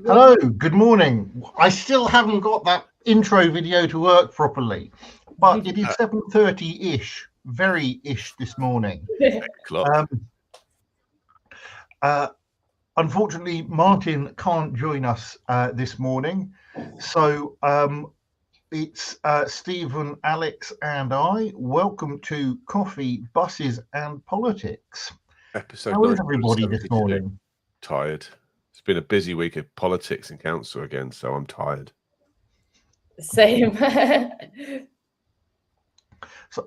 Hello, good morning. I still haven't got that intro video to work properly, but it is 7:30-ish, very-ish this morning. Clock. Um, uh, Unfortunately, Martin can't join us this morning, so it's Stephen, Alex, and I. Welcome to Coffee, Buses, and Politics. Episode How is everybody this 972. morning? Tired. It's been a busy week of politics and council again, so I'm tired. Same. So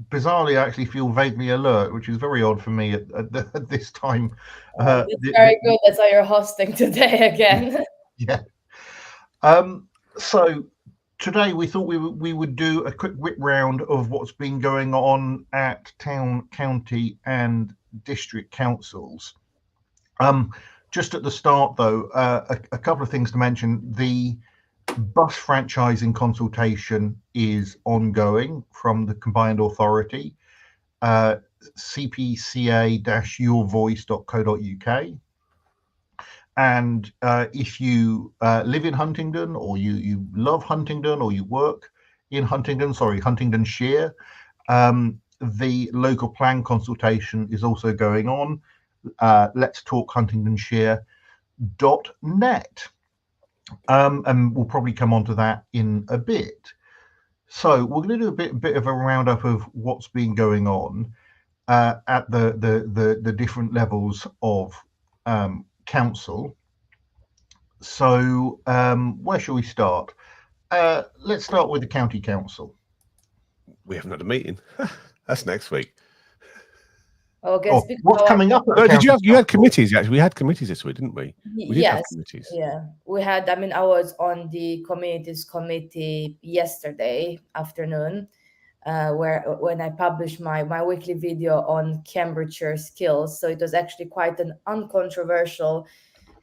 bizarrely, I actually feel vaguely alert, which is very odd for me at this time. It's very good. That's how you're hosting today again. Yeah. So today we thought we would do a quick whip round of what's been going on at town, county, and district councils. Just at the start, though, a couple of things to mention. The bus franchising consultation is ongoing from the combined authority, cpca-yourvoice.co.uk. And if you live in Huntingdon, or you love Huntingdon, or you work in Huntingdonshire, the local plan consultation is also going on. Let's talk Huntingdonshire.net. And we'll probably come on to that in a bit. So we're going to do a bit of a roundup of what's been going on at the different levels of council. So where shall we start? Let's start with the county council. We haven't had a meeting. That's next week. What's coming up? Did you had committees? Actually, we had committees this week, didn't we? We did have committees. Yeah, we had. I mean, I was on the communities committee yesterday afternoon, when I published my weekly video on Cambridgeshire skills. So it was actually quite an uncontroversial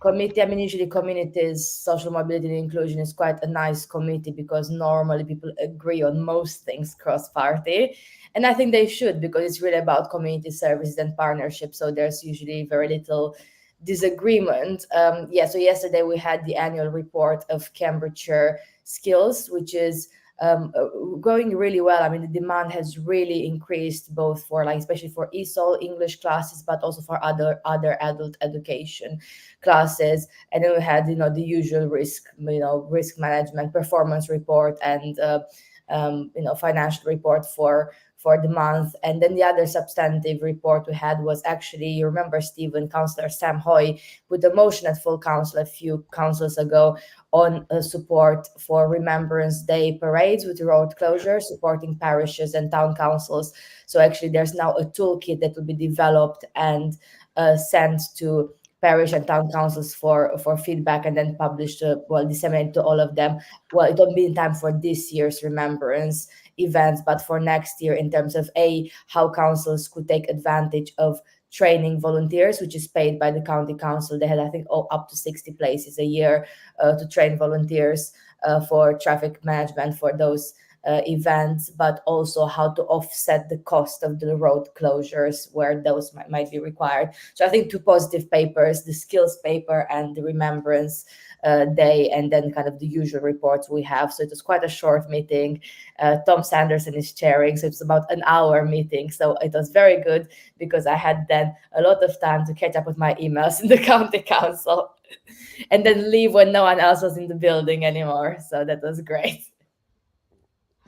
committee. I mean, usually communities, social mobility and inclusion is quite a nice committee because normally people agree on most things cross-party. And I think they should, because it's really about community services and partnerships. So there's usually very little disagreement. So yesterday we had the annual report of Cambridgeshire skills, which is going really well. I mean, the demand has really increased, both for especially for ESOL English classes, but also for other adult education classes. And then we had the usual risk management, performance report, and financial report for the month. And then the other substantive report we had was actually, you remember, Stephen, Councillor Sam Hoy put a motion at full council a few councils ago on support for Remembrance Day parades with road closure, supporting parishes and town councils. So actually there's now a toolkit that will be developed and sent to parish and town councils for feedback, and then published, disseminated to all of them. Well, it won't be in time for this year's Remembrance events, but for next year, in terms of how councils could take advantage of training volunteers, which is paid by the county council. They had, I think, up to 60 places a year to train volunteers for traffic management for those events, but also how to offset the cost of the road closures where those might be required. So I think two positive papers, the skills paper and the Remembrance Day, and then kind of the usual reports we have. So it was quite a short meeting. Tom Sanderson is chairing, so it's about an hour meeting. So it was very good because I had then a lot of time to catch up with my emails in the county council and then leave when no one else was in the building anymore. So that was great.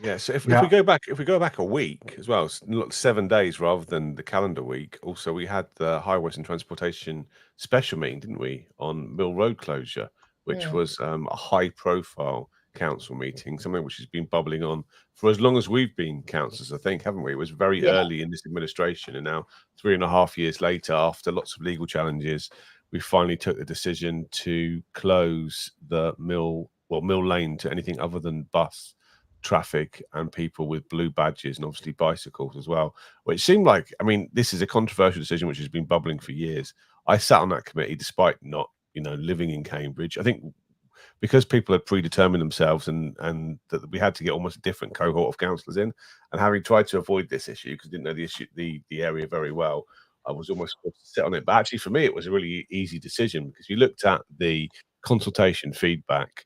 Yeah, so if we go back a week as well, 7 days rather than the calendar week. Also, we had the Highways and Transportation special meeting, didn't we, on Mill Road closure, which was a high-profile council meeting, something which has been bubbling on for as long as we've been councillors, I think, haven't we? It was very early in this administration, and now 3.5 years later, after lots of legal challenges, we finally took the decision to close the Mill Lane to anything other than bus traffic and people with blue badges, and obviously bicycles as well, which seemed like, I mean, this is a controversial decision which has been bubbling for years. I sat on that committee despite not living in Cambridge. I think because people had predetermined themselves and that we had to get almost a different cohort of councillors in, and having tried to avoid this issue because I didn't know the area very well, I was almost forced to sit on it. But actually, for me, it was a really easy decision because you looked at the consultation feedback.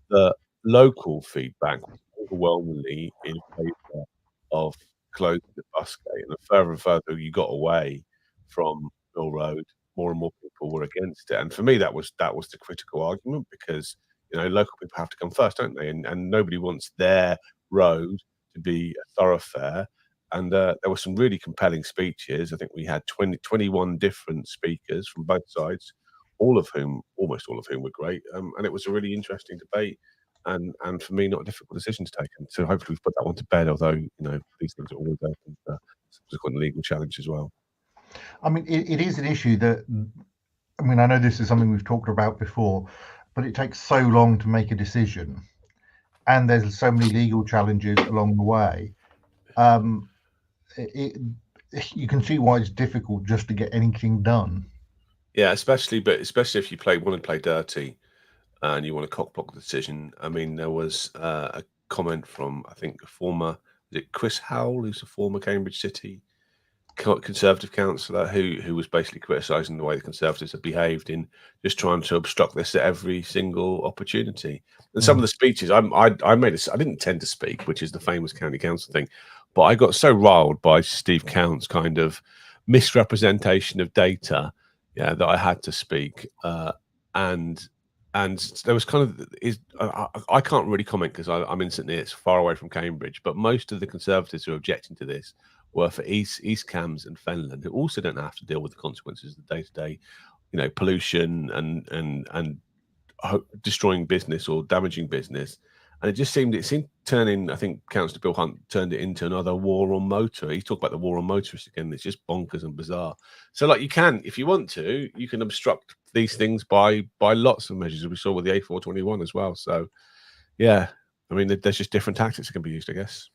The local feedback was overwhelmingly in favour of closing the bus gate, and the further and further you got away from Mill Road, more and more people were against it. And for me, that was the critical argument because local people have to come first, don't they? And nobody wants their road to be a thoroughfare. And there were some really compelling speeches. I think we had 21 different speakers from both sides, almost all of whom were great. And it was a really interesting debate. And for me, not a difficult decision to take. And so hopefully we've put that one to bed, although, these things are always open for subsequent legal challenge as well. I mean, it is an issue that, I know this is something we've talked about before, but it takes so long to make a decision. And there's so many legal challenges along the way. You can see why it's difficult just to get anything done. Yeah, especially if you want to play dirty and you want to cockblock the decision. I mean, there was a comment from, I think, Chris Howell, who's a former Cambridge City Conservative councillor, who was basically criticising the way the Conservatives have behaved in just trying to obstruct this at every single opportunity. And some of the speeches, I didn't tend to speak, which is the famous county council thing, but I got so riled by Steve Count's kind of misrepresentation of data, that I had to speak. And there was kind of I can't really comment because I'm in St Neots, far away from Cambridge, but most of the Conservatives who are objecting to this were for East Cambs and Fenland, who also don't have to deal with the consequences of the day-to-day, pollution and destroying business or damaging business. And it seemed turning, I think Councillor Bill Hunt turned it into another war on motor. He talked about the war on motorists again. It's just bonkers and bizarre. So you can, if you want to, you can obstruct these things by lots of measures, as we saw with the A421 as well. So, yeah, there's just different tactics that can be used, I guess.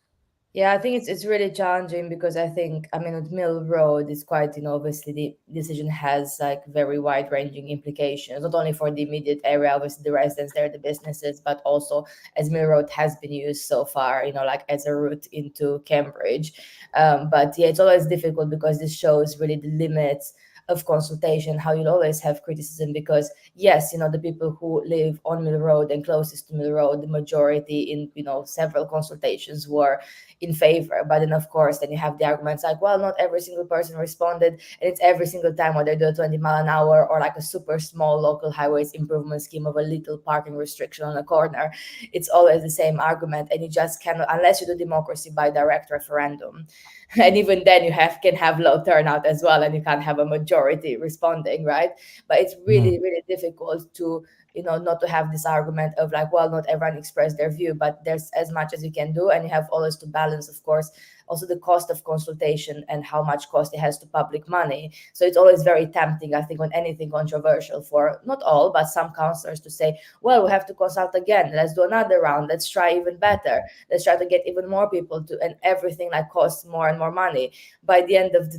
Yeah, I think it's really challenging because I think, with Mill Road, it's quite, obviously the decision has very wide ranging implications, not only for the immediate area, obviously the residents there, the businesses, but also as Mill Road has been used so far, as a route into Cambridge. But yeah, it's always difficult because this shows really the limits of consultation, how you'll always have criticism because yes, the people who live on Mill Road and closest to Mill Road, the majority in, several consultations were in favor. But then of course, then you have the arguments well, not every single person responded. And it's every single time whether they do a 20 mile an hour or a super small local highways improvement scheme of a little parking restriction on a corner. It's always the same argument. And you just cannot, unless you do democracy by direct referendum. And even then you can have low turnout as well, and you can't have a majority responding, right? But it's really, really difficult to, not to have this argument of well, not everyone expressed their view, but there's as much as you can do. And you have always to balance, of course, also the cost of consultation and how much cost it has to public money. So it's always very tempting, I think, on anything controversial for not all, but some councillors to say, well, we have to consult again. Let's do another round. Let's try even better. Let's try to get even more people to, and everything costs more and more money. By the end of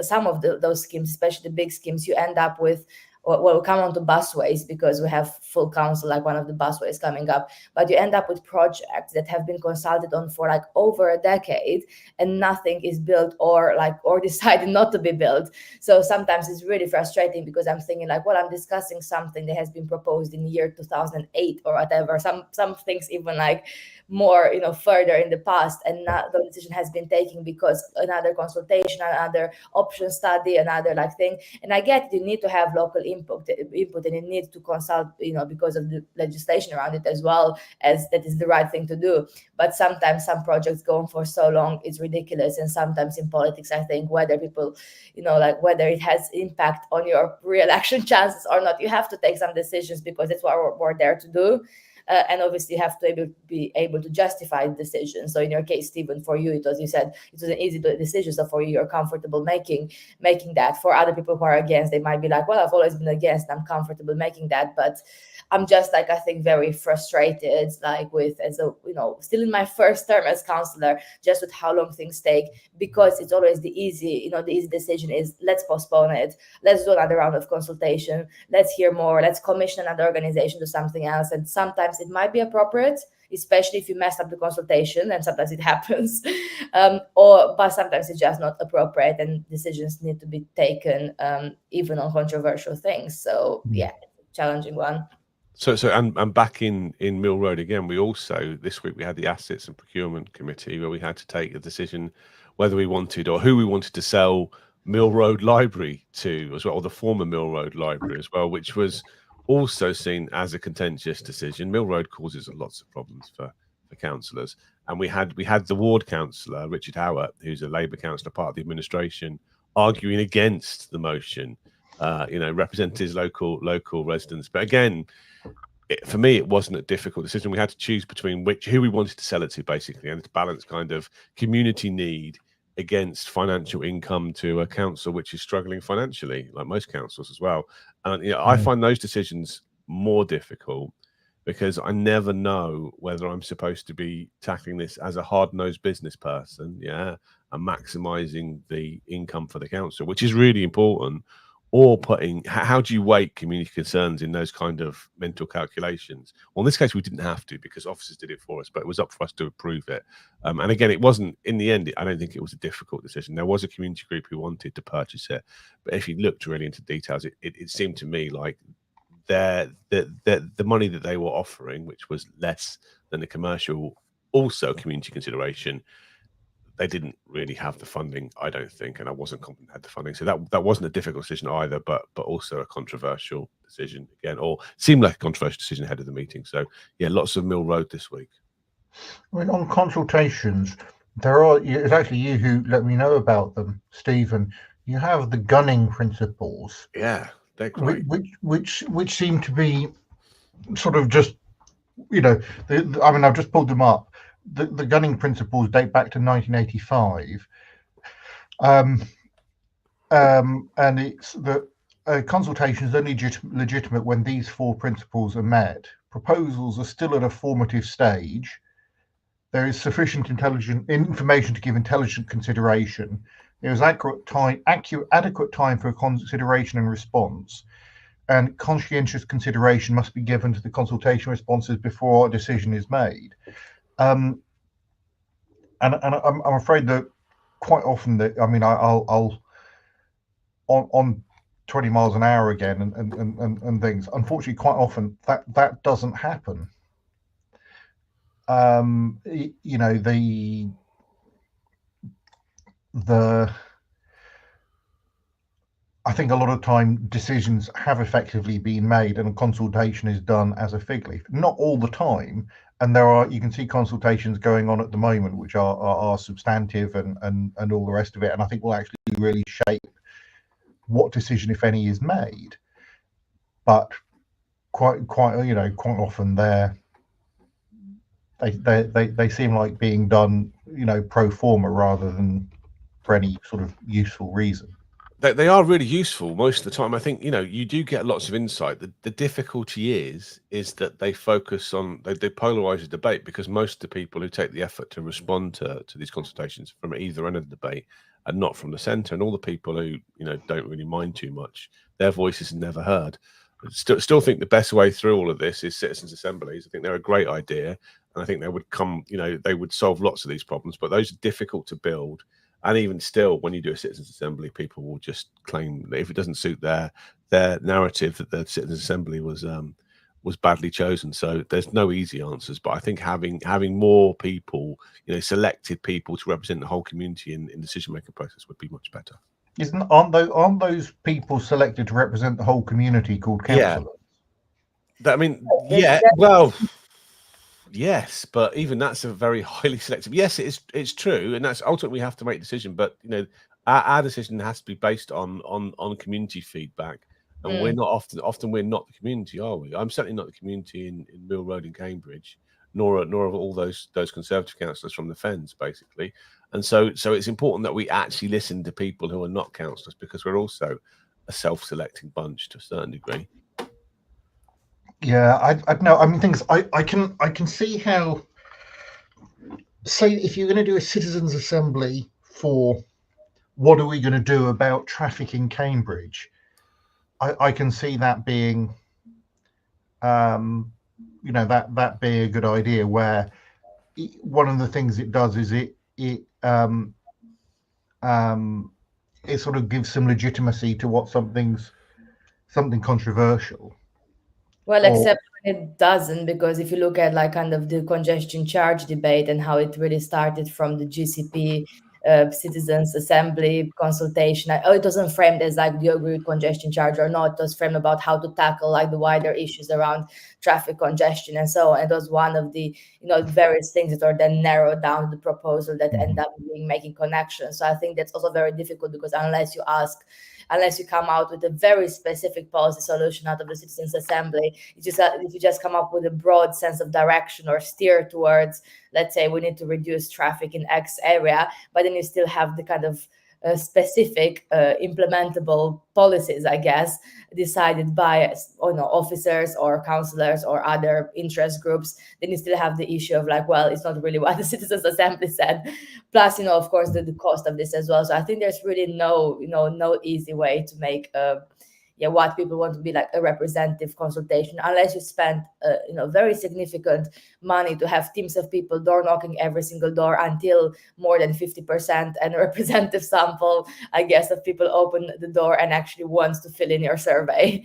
some of those schemes, especially the big schemes, you end up with, well, we'll come on to busways because we have full council, one of the busways coming up, but you end up with projects that have been consulted on for over a decade and nothing is built or decided not to be built. So sometimes it's really frustrating because I'm thinking well, I'm discussing something that has been proposed in the year 2008 or whatever, some things even more further in the past, and now the decision has been taken because another consultation, another option study, another thing. And I get you need to have local input and you need to consult because of the legislation around it, as well as that is the right thing to do. But sometimes some projects go on for so long, it's ridiculous. And sometimes in politics, I think whether people whether it has impact on your re-election chances or not, you have to take some decisions because that's what we're there to do. And obviously you have to be able to justify the decision. So in your case, Stephen, for you, you said it was an easy decision. So for you, you're comfortable making that. For other people who are against, they might be well, I've always been against, I'm comfortable making that. But I'm just I think very frustrated, with still in my first term as councillor, just with how long things take, because it's always the easy decision is let's postpone it, let's do another round of consultation, let's hear more, let's commission another organization to something else. And sometimes sometimes it might be appropriate, especially if you mess up the consultation, and sometimes it happens. But sometimes it's just not appropriate, and decisions need to be taken even on controversial things. So yeah, challenging one. So and back in Mill Road again, we also this week we had the Assets and Procurement Committee where we had to take a decision whether we wanted or who we wanted to sell Mill Road Library to as well, or the former Mill Road Library as well, which was also seen as a contentious decision. Mill Road causes lots of problems for councillors, and we had the ward councillor Richard Howard, who's a Labour councillor, part of the administration, arguing against the motion. Represent his local residents, but again, for me, it wasn't a difficult decision. We had to choose between who we wanted to sell it to, basically, and to balance kind of community need against financial income to a council which is struggling financially, like most councils as well. And I find those decisions more difficult because I never know whether I'm supposed to be tackling this as a hard-nosed business person, and maximizing the income for the council, which is really important, or how do you weight community concerns in those kind of mental calculations? Well, in this case, we didn't have to because officers did it for us, but it was up for us to approve it. And again, it wasn't, in the end, I don't think it was a difficult decision. There was a community group who wanted to purchase it, but if you looked really into details, it seemed to me like the money that they were offering, which was less than the commercial, also community consideration, they didn't really have the funding, I don't think, and I wasn't confident had the funding. So that wasn't a difficult decision either, but also a controversial decision again, or seemed like a controversial decision ahead of the meeting. So yeah, lots of Mill Road this week. I mean, on consultations, it's actually you who let me know about them, Stephen. You have the gunning principles. Yeah, they're great. Which seem to be sort of just, I've just pulled them up. The gunning principles date back to 1985, and it's that consultation is only legitimate when these four principles are met. Proposals are still at a formative stage. There is sufficient information to give intelligent consideration. There is adequate time for consideration and response, and conscientious consideration must be given to the consultation responses before a decision is made. And I'm afraid that quite often I'll on 20 miles an hour again and things. Unfortunately, quite often that doesn't happen. I think a lot of time decisions have effectively been made and a consultation is done as a fig leaf. Not all the time, and you can see consultations going on at the moment which are substantive and all the rest of it, and I think will actually really shape what decision, if any, is made. But quite often they seem like being done pro forma rather than for any sort of useful reason. They are really useful most of the time. I think you do get lots of insight. The difficulty is that they focus on they polarize the debate, because most of the people who take the effort to respond to these consultations from either end of the debate are not from the centre, and all the people who don't really mind too much, their voices are never heard. Still think the best way through all of this is citizens' assemblies. I think they're a great idea, and I think they would they would solve lots of these problems, but those are difficult to build. And even still, when you do a citizens' assembly, people will just claim that if it doesn't suit their narrative, that the citizens' assembly was badly chosen. So there's no easy answers. But I think having more people, selected people to represent the whole community in decision-making process would be much better. Aren't those people selected to represent the whole community called councillors? Yeah. Well. Yes, but even that's a very highly selective. Yes, it's true, and that's ultimately we have to make a decision. But our decision has to be based on community feedback, and we're not often we're not the community, are we? I'm certainly not the community in Mill Road in Cambridge, nor of all those Conservative councillors from the Fens, basically. And so it's important that we actually listen to people who are not councillors, because we're also a self-selecting bunch to a certain degree. Yeah, I know. I mean, I can see how, say, if you're going to do a citizens' assembly for what are we going to do about traffic in Cambridge, I can see that being that be a good idea, where one of the things it does is it sort of gives some legitimacy to what something controversial. Well, except when it doesn't, because if you look at like kind of the congestion charge debate and how it really started from the GCP Citizens Assembly consultation, it wasn't framed as like, do you agree with congestion charge or not? It was framed about how to tackle like the wider issues around traffic congestion and so on. It was one of the various things that are then narrowed down to the proposal that end up making connections. So I think that's also very difficult, because unless you come out with a very specific policy solution out of the Citizens Assembly, if you just come up with a broad sense of direction or steer towards, let's say, we need to reduce traffic in X area, but then you still have the kind of specific implementable policies, I guess, decided by officers or councillors or other interest groups, then you still have the issue of like, well, it's not really what the Citizens Assembly said. Plus, of course, the cost of this as well. So I think there's really no easy way to make what people want to be like a representative consultation, unless you spend very significant money to have teams of people door knocking every single door until more than 50% and a representative sample, I guess, of people open the door and actually wants to fill in your survey,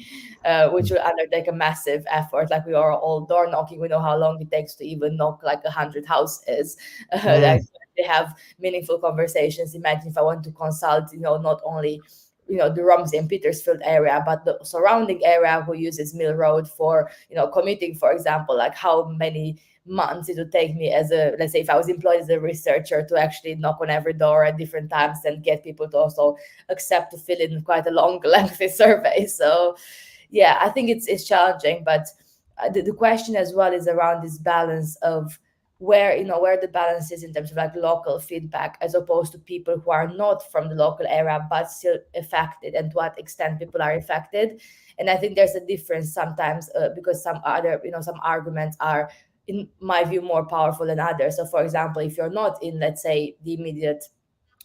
which will undertake a massive effort. Like, we are all door knocking, we know how long it takes to even knock like 100 houses. Like, they have meaningful conversations. Imagine if I want to consult not only the Romsey and Petersfield area, but the surrounding area who uses Mill Road for, commuting, for example, like how many months it would take me let's say if I was employed as a researcher to actually knock on every door at different times and get people to also accept to fill in quite a long, lengthy survey. So yeah, I think it's challenging, but the question as well is around this balance of where the balance is in terms of like local feedback, as opposed to people who are not from the local area but still affected, and to what extent people are affected. And I think there's a difference sometimes, because some arguments are, in my view, more powerful than others. So for example, if you're not in, let's say, the immediate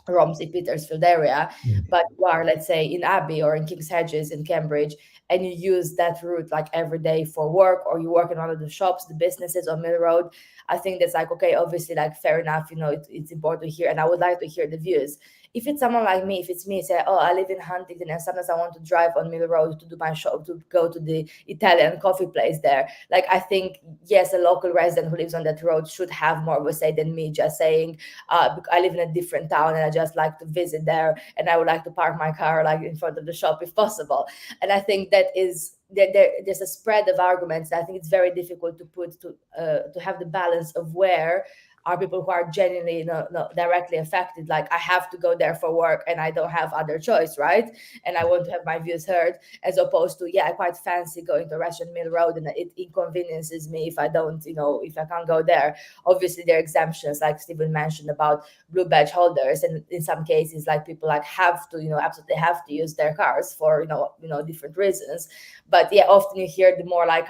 Romsey Petersfield area, but you are, let's say, in Abbey or in King's Hedges in Cambridge, and you use that route like every day for work, or you work in one of the shops, the businesses on Mill Road, I think that's like, okay, obviously, like, fair enough, it's important to hear, and I would like to hear the views. If it's someone like me, if it's me, say, oh, I live in Huntington and sometimes I want to drive on Mill Road to do my shop, to go to the Italian coffee place there. Like, I think, yes, a local resident who lives on that road should have more of a say than me just saying, I live in a different town and I just like to visit there, and I would like to park my car like in front of the shop if possible. And I think that is there's a spread of arguments. I think it's very difficult to have the balance of where are people who are genuinely directly affected, like, I have to go there for work and I don't have other choice, right? And I want to have my views heard, as opposed to, I quite fancy going to Russian Mill Road and it inconveniences me if I don't, if I can't go there. Obviously, there are exemptions, like Stephen mentioned, about blue badge holders, and in some cases, like, people like have to, absolutely have to use their cars for, different reasons. But often you hear the more like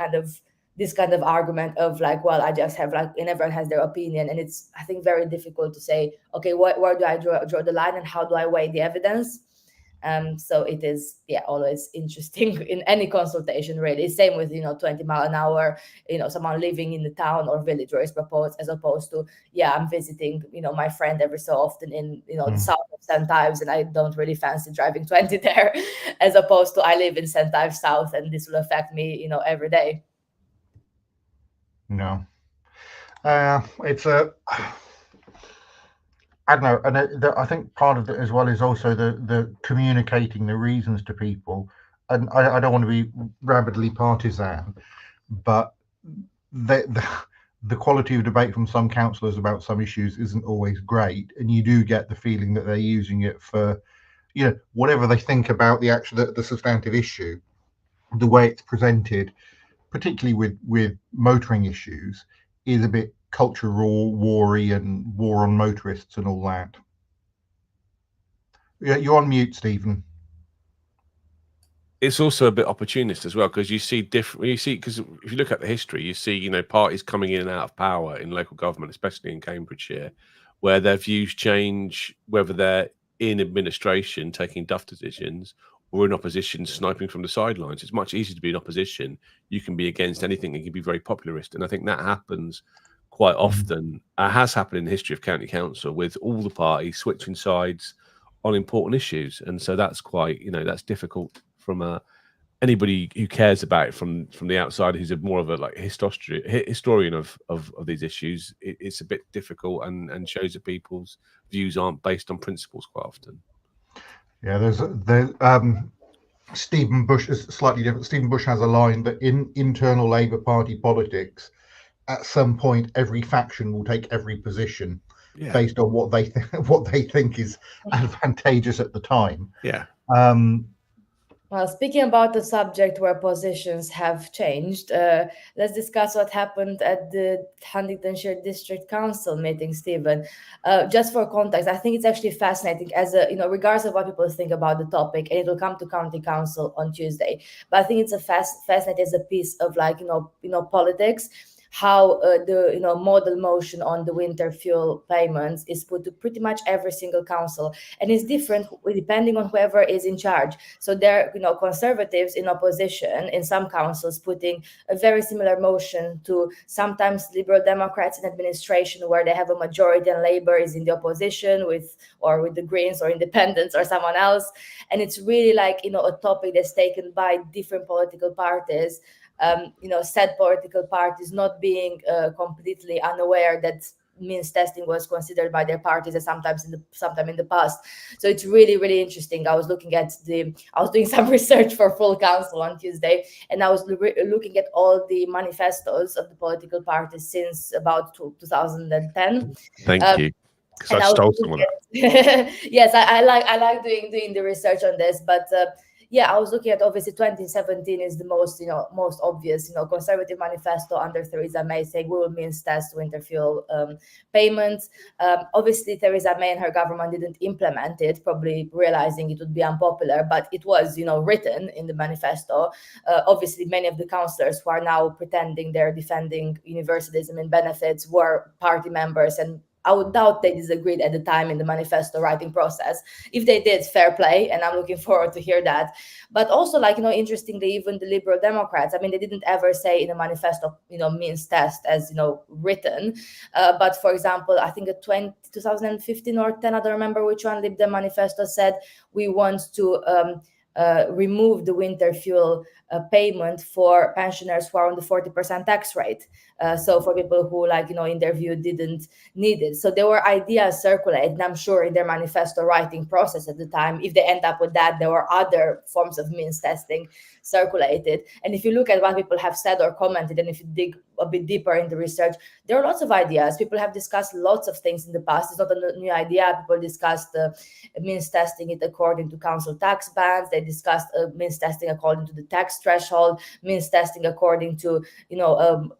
this kind of argument of like, well, I just have like, and everyone has their opinion, and it's, I think, very difficult to say, okay, where do I draw the line, and how do I weigh the evidence? So it is always interesting in any consultation, really. Same with 20 mile an hour, someone living in the town or village where it's proposed, as opposed to I'm visiting my friend every so often in the south of St. Ives, and I don't really fancy driving 20 there, as opposed to I live in St. Ives South and this will affect me every day. No, it's I don't know, and I think part of it as well is also the communicating the reasons to people. And I don't want to be rabidly partisan, but the quality of debate from some councillors about some issues isn't always great, and you do get the feeling that they're using it for, whatever they think about the substantive issue, the way it's presented, particularly with motoring issues, is a bit cultural war-y and war on motorists and all that. You're on mute, Stephen. It's also a bit opportunist as well, because you see because if you look at the history, you see parties coming in and out of power in local government, especially in Cambridgeshire, where their views change, whether they're in administration taking duff decisions or in opposition sniping from the sidelines. It's much easier to be in opposition. You can be against anything and you can be very popularist. And I think that happens quite often. Has happened in the history of county council with all the parties switching sides on important issues. And so that's quite, that's difficult from anybody who cares about it from the outside, who's more of a like historian of these issues. It's a bit difficult and shows that people's views aren't based on principles quite often. Yeah, there's Stephen Bush is slightly different. Stephen Bush has a line that in internal Labour Party politics, at some point, every faction will take every position based on what they think is advantageous at the time. Yeah. Well, speaking about the subject where positions have changed, let's discuss what happened at the Huntingdonshire District Council meeting, Stephen. Just for context, I think it's actually fascinating regardless of what people think about the topic, and it will come to County Council on Tuesday. But I think it's fascinating as a piece of politics, how the model motion on the winter fuel payments is put to pretty much every single council, and it's different depending on whoever is in charge. So there are Conservatives in opposition in some councils putting a very similar motion to sometimes Liberal Democrats in administration, where they have a majority and Labour is in the opposition with the Greens or Independents or someone else. And it's really a topic that's taken by different political parties. Said political parties not being completely unaware that means testing was considered by their parties sometime in the past. So it's really, really interesting. I was doing some research for full council on Tuesday, and I was looking at all the manifestos of the political parties since about 2010. Thank you. Because I stole some of that. Yes, I like doing the research on this, but. I was looking at, obviously 2017 is the most obvious, Conservative manifesto under Theresa May saying we will means test winter fuel payments. Obviously Theresa May and her government didn't implement it, probably realizing it would be unpopular, but it was, written in the manifesto. Obviously many of the councillors who are now pretending they're defending universalism and benefits were party members, and I would doubt they disagreed at the time in the manifesto writing process. If they did, fair play, and I'm looking forward to hear that. But also, interestingly, even the Liberal Democrats, they didn't ever say in the manifesto, means test as, written. But for example, I think 2015 or 10, I don't remember which one, Lib Dem manifesto said we want to remove the winter fuel payment for pensioners who are on the 40% tax rate. So for people who, in their view, didn't need it. So there were ideas circulated, and I'm sure in their manifesto writing process at the time, if they end up with that, there were other forms of means testing circulated. And if you look at what people have said or commented, and if you dig a bit deeper into research, there are lots of ideas. People have discussed lots of things in the past. It's not a new idea. People discussed means testing it according to council tax bands. They discussed means testing according to the tax threshold, means testing according to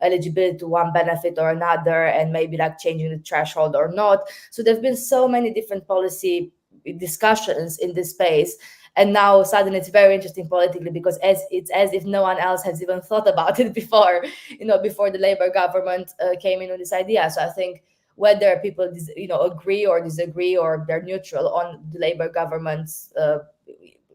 eligibility to one benefit or another, and maybe changing the threshold or not. So there have been so many different policy discussions in this space. And now suddenly it's very interesting politically, because it's as if no one else has even thought about it before, before the Labour government came in with this idea. So I think whether people agree or disagree, or they're neutral on the Labour government's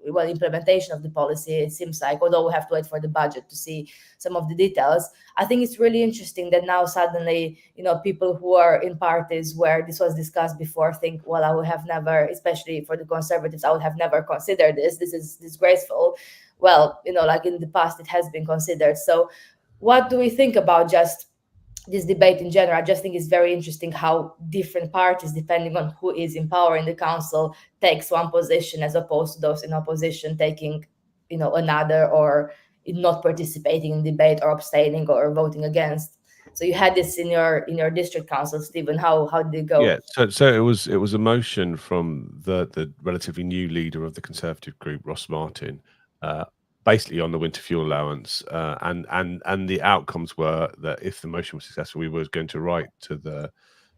implementation of the policy, it seems like, although we have to wait for the budget to see some of the details, I think it's really interesting that now suddenly, people who are in parties where this was discussed before think, well, I would have never, especially for the Conservatives, I would have never considered this. This is disgraceful. Well, in the past, it has been considered. So what do we think about just this debate in general? I just think it's very interesting how different parties, depending on who is in power in the council, takes one position as opposed to those in opposition taking, another, or not participating in debate or abstaining or voting against. So you had this in your district council, Stephen. How did it go? Yeah, so it was a motion from the relatively new leader of the Conservative group, Ross Martin, basically on the winter fuel allowance, and the outcomes were that if the motion was successful, we were going to write to the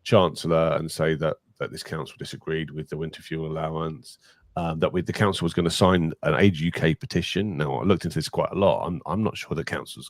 Chancellor and say that this council disagreed with the winter fuel allowance, that the council was going to sign an Age UK petition. Now, I looked into this quite a lot. I'm not sure that councils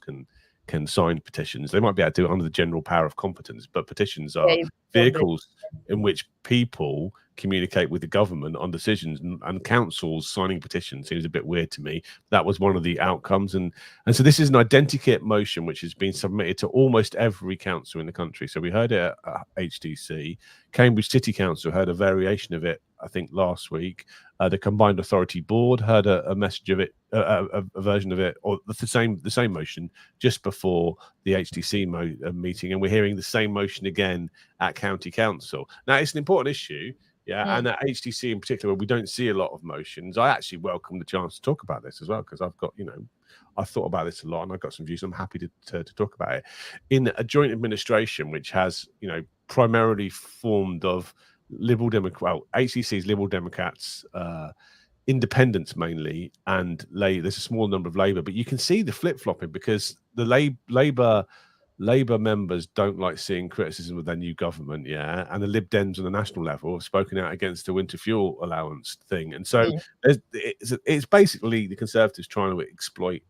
can sign petitions. They might be able to do it under the general power of competence, but petitions are vehicles in which people communicate with the government on decisions, and councils signing petitions seems a bit weird to me. That was one of the outcomes, and so this is an identikit motion which has been submitted to almost every council in the country. So we heard it at HDC. Cambridge City Council heard a variation of it, I think, last week. The Combined Authority Board heard a message of it, a version of it, or the same motion just before the HDC meeting, and we're hearing the same motion again at County Council. Now, it's an important issue, and at HDC in particular, we don't see a lot of motions. I actually welcome the chance to talk about this as well, because I've got, I've thought about this a lot, and I've got some views. I'm happy to talk about it. In a joint administration, which has, primarily formed of Liberal Democrat, well, HDC's Liberal Democrats, independents mainly, and there's a small number of Labour, but you can see the flip-flopping because the Labour members don't like seeing criticism of their new government, and the Lib Dems on the national level have spoken out against the winter fuel allowance thing, and so it's basically the Conservatives trying to exploit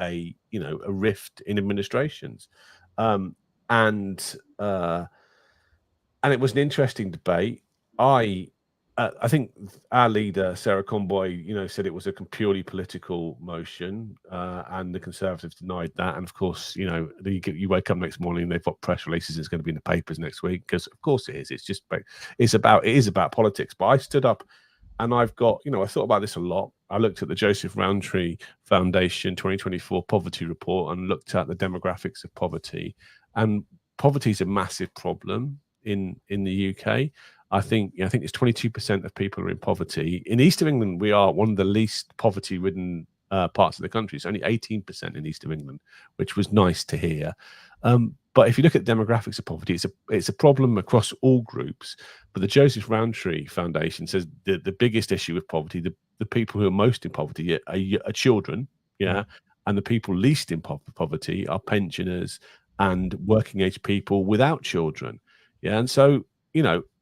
a rift in administrations, and it was an interesting debate. I think our leader, Sarah Comboy, said it was a purely political motion, and the Conservatives denied that. And of course, you wake up next morning, they've got press releases. It's going to be in the papers next week because, of course, it is. It is about politics. But I stood up, and I've got, I thought about this a lot. I looked at the Joseph Rowntree Foundation 2024 Poverty Report and looked at the demographics of poverty, and poverty is a massive problem in the UK. I think it's 22% of people are in poverty. In East of England, we are one of the least poverty-ridden parts of the country. It's only 18% in East of England, which was nice to hear. But if you look at demographics of poverty, it's a problem across all groups. But the Joseph Rowntree Foundation says the biggest issue with poverty, the people who are most in poverty are children, and the people least in poverty are pensioners and working-age people without children. And so,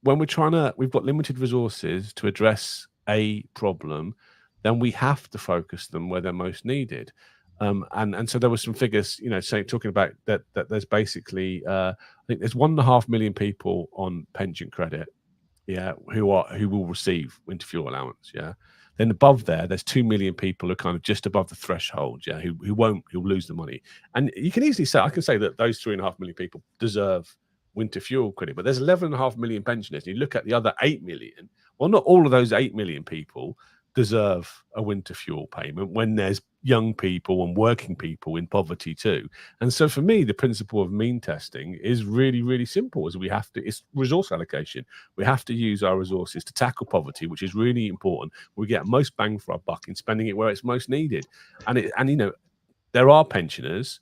when we've got limited resources to address a problem, then we have to focus them where they're most needed. And so there were some figures, talking about that there's basically, I think there's 1.5 million people on pension credit, who will receive winter fuel allowance, Then above there's 2 million people who are kind of just above the threshold, who'll lose the money. And you can easily say, I can say that those 3.5 million people deserve winter fuel credit, but there's 11.5 million pensioners. And you look at the other 8 million, well, not all of those 8 million people deserve a winter fuel payment when there's young people and working people in poverty too. And so for me, the principle of mean testing is really, really simple. It's resource allocation. We have to use our resources to tackle poverty, which is really important. We get most bang for our buck in spending it where it's most needed. And there are pensioners.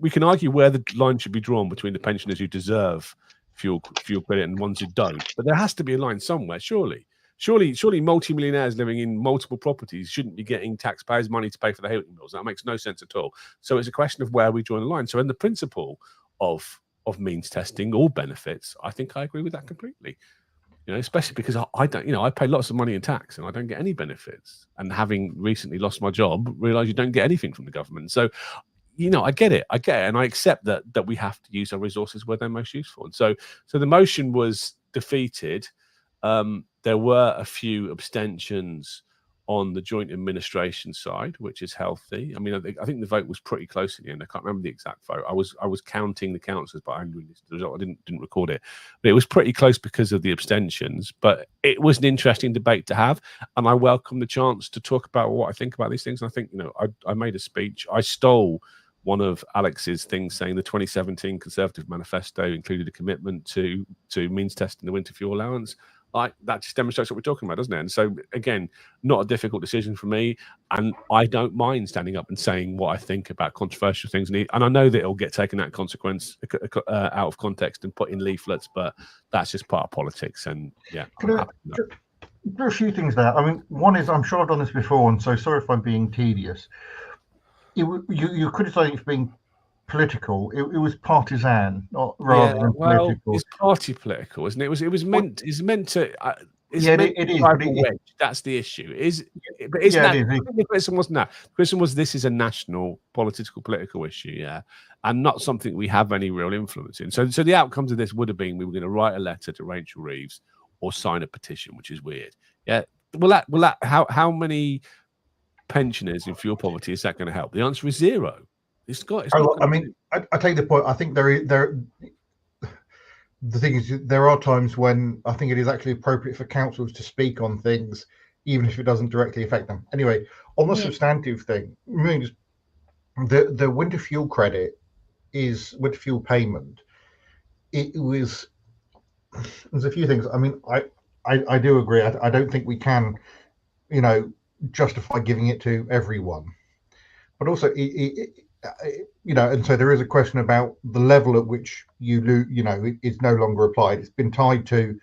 We can argue where the line should be drawn between the pensioners who deserve fuel credit and ones who don't. But there has to be a line somewhere, surely. Surely multimillionaires living in multiple properties shouldn't be getting taxpayers' money to pay for the heating bills. That makes no sense at all. So it's a question of where we draw the line. So in the principle of means testing all benefits, I think I agree with that completely. Especially because I don't, I pay lots of money in tax and I don't get any benefits. And having recently lost my job, realize you don't get anything from the government. So, I get it, and I accept that we have to use our resources where they're most useful. And so the motion was defeated. There were a few abstentions on the joint administration side, which is healthy. I mean, I think the vote was pretty close in the end. I can't remember the exact vote. I was counting the councillors, but I didn't record it. But it was pretty close because of the abstentions. But it was an interesting debate to have, and I welcome the chance to talk about what I think about these things. And I think, I made a speech. I stole one of Alex's things, saying the 2017 Conservative Manifesto included a commitment to means testing the winter fuel allowance. That just demonstrates what we're talking about, doesn't it? And so, again, not a difficult decision for me. And I don't mind standing up and saying what I think about controversial things. And I know that it'll get taken out of context and put in leaflets, but that's just part of politics. And there are a few things there. I mean, one is, I'm sure I've done this before, and so sorry if I'm being tedious. You're criticizing it for being political. It was partisan, rather than political. It's party political, isn't it? It was meant. It's meant to. It is. That's the issue. The question wasn't that. The question was, this is a national political issue, and not something we have any real influence in. So the outcomes of this would have been, we were going to write a letter to Rachel Reeves, or sign a petition, which is weird. Yeah. How many pensioners in fuel poverty is that going to help? The answer is zero. It's not. I mean, I take the point. I think the thing is, there are times when I think it is actually appropriate for councils to speak on things, even if it doesn't directly affect them. Anyway, on the substantive thing, the winter fuel credit is winter fuel payment. There's a few things. I mean, I do agree. I don't think we can, justify giving it to everyone, but also and so there is a question about the level at which it's no longer applied. It's been tied to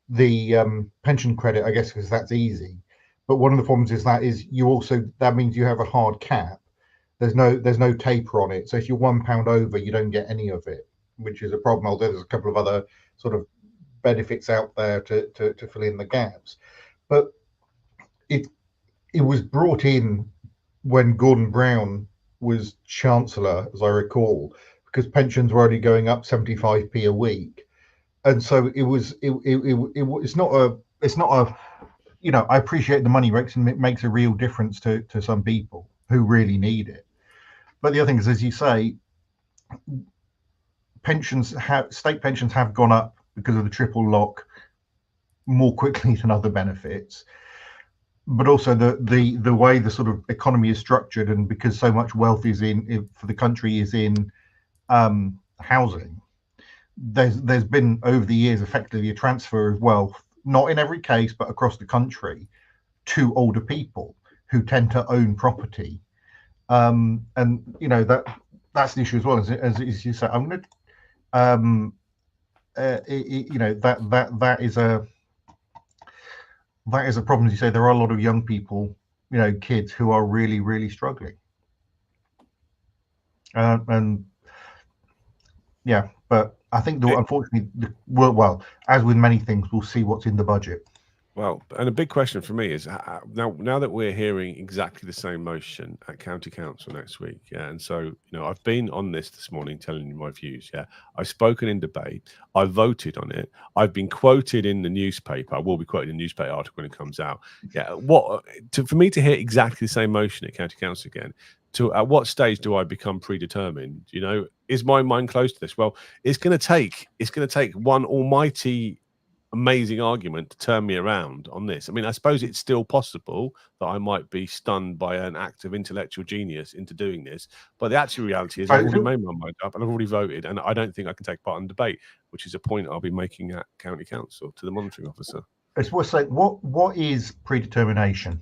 the pension credit, I guess, because that's easy. But one of the problems is that means you have a hard cap. There's no taper on it. So if you're £1 over, you don't get any of it, which is a problem. Although there's a couple of other sort of benefits out there to fill in the gaps. But it was brought in when Gordon Brown was Chancellor, as I recall, because pensions were only going up 75p a week, and so it's not a I appreciate the money makes and it makes a real difference to some people who really need it. But the other thing is, as you say, state pensions have gone up because of the triple lock more quickly than other benefits. But also the way the sort of economy is structured, and because so much wealth is for the country is in housing, there's been over the years effectively a transfer of wealth, not in every case but across the country, to older people who tend to own property, and that's the issue as well. As you say, I'm going to that is a problem. As you say, there are a lot of young people, kids who are really, really struggling. But I think unfortunately, as with many things, we'll see what's in the budget. Well, and a big question for me is now that we're hearing exactly the same motion at County Council next week, and so I've been on this morning telling you my views. I've spoken in debate, I voted on it, I've been quoted in the newspaper. I will be quoted in the newspaper article when it comes out. For me to hear exactly the same motion at County Council again, at what stage do I become predetermined? Is my mind close to this? Well, it's going to take one almighty amazing argument to turn me around on this. I mean, I suppose it's still possible that I might be stunned by an act of intellectual genius into doing this, but the actual reality is I've already made my mind up and I've already voted, and I don't think I can take part in debate, which is a point I'll be making at County Council to the monitoring officer. It's worth saying, what is predetermination?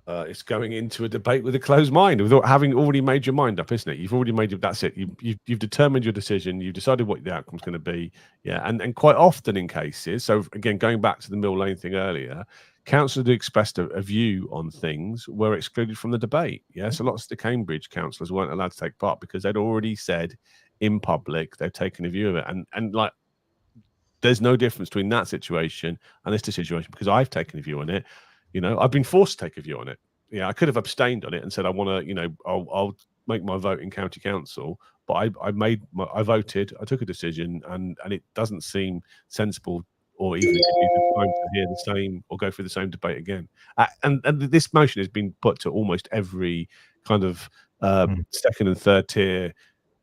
It's going into a debate with a closed mind, without having already made your mind up, isn't it? You've already that's it. You've determined your decision. You've decided what the outcome's going to be. Yeah, and quite often in cases, so again, going back to the Mill Lane thing earlier, councillors who expressed a view on things were excluded from the debate. Yeah, so lots of the Cambridge councillors weren't allowed to take part because they'd already said in public they'd taken a view of it, and like, there's no difference between that situation and this situation because I've taken a view on it. I've been forced to take a view on it. Yeah, I could have abstained on it and said I want to, I'll make my vote in County Council, but I voted, I took a decision, and it doesn't seem sensible or even time to hear the same or go through the same debate again. And this motion has been put to almost every kind of second and third tier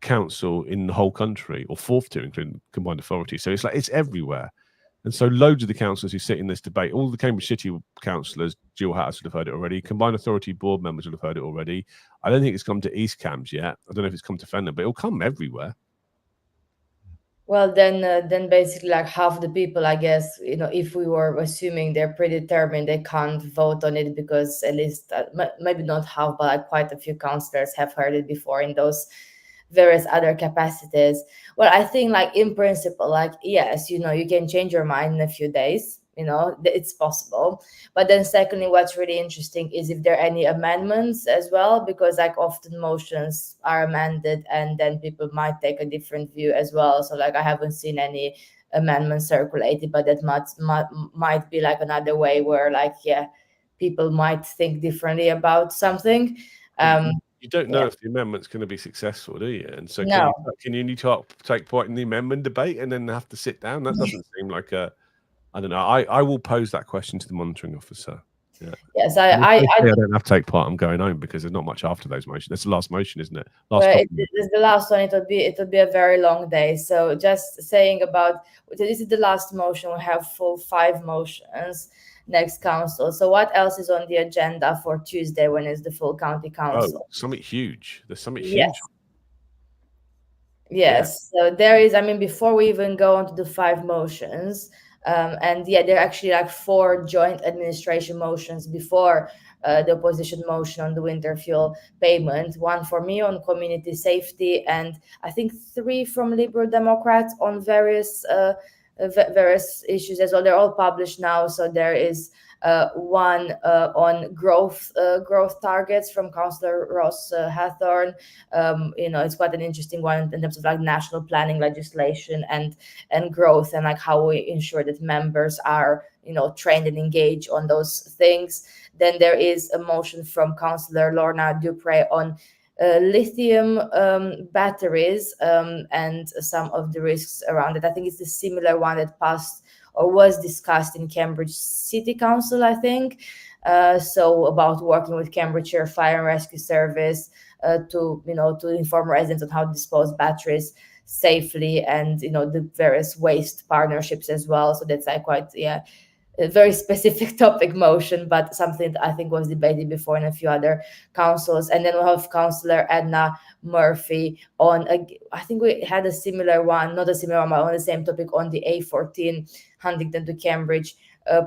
council in the whole country, or fourth tier, including combined authority. So it's everywhere. And so loads of the councillors who sit in this debate, all the Cambridge City councillors, dual hatters would have heard it already. Combined Authority board members would have heard it already. I don't think it's come to East Cambs yet. I don't know if it's come to Fenner, but it'll come everywhere. Well, then basically like half the people, I guess, if we were assuming they're predetermined, they can't vote on it because at least maybe not half, but like quite a few councillors have heard it before in those various other capacities. Well, I think like in principle, like, yes, you can change your mind in a few days, it's possible. But then secondly, what's really interesting is if there are any amendments as well, because like often motions are amended and then people might take a different view as well. So like I haven't seen any amendments circulated, but that might be like another way where like, people might think differently about something. You don't know if the amendment's going to be successful, do you? And so No. can you need to take part in the amendment debate and then have to sit down? That doesn't seem like a I don't know. I will pose that question to the monitoring officer. Yeah. Yes, I don't have to take part. I'm going home because there's not much after those motions. That's the last motion, isn't it? It's the last one. It would be a very long day. So just saying about this is the last motion. We have full 5 motions next council. So what else is on the agenda for Tuesday when is the full county council? Oh, something huge. There's something huge. Yes. Yeah. So there is. I mean, before we even go on to the 5 motions. And there are actually like 4 joint administration motions before the opposition motion on the winter fuel payment. 1 for me on community safety, and I think 3 from Liberal Democrats on various issues as well. They're all published now. So there is 1 on growth targets from Councillor Ross Hathorn. It's quite an interesting one in terms of like national planning legislation and growth, and like how we ensure that members are trained and engaged on those things. Then there is a motion from Councillor Lorna Dupre on lithium batteries and some of the risks around it. I think it's a similar one that passed or was discussed in Cambridge City Council, I think. So about working with Cambridgeshire Fire and Rescue Service to inform residents on how to dispose batteries safely, and the various waste partnerships as well. So that's quite a very specific topic motion, but something that I think was debated before in a few other councils. And then we have Councillor Edna Murphy on, I think we had a similar one, not a similar one, but on the same topic on the A14 Huntingdon to Cambridge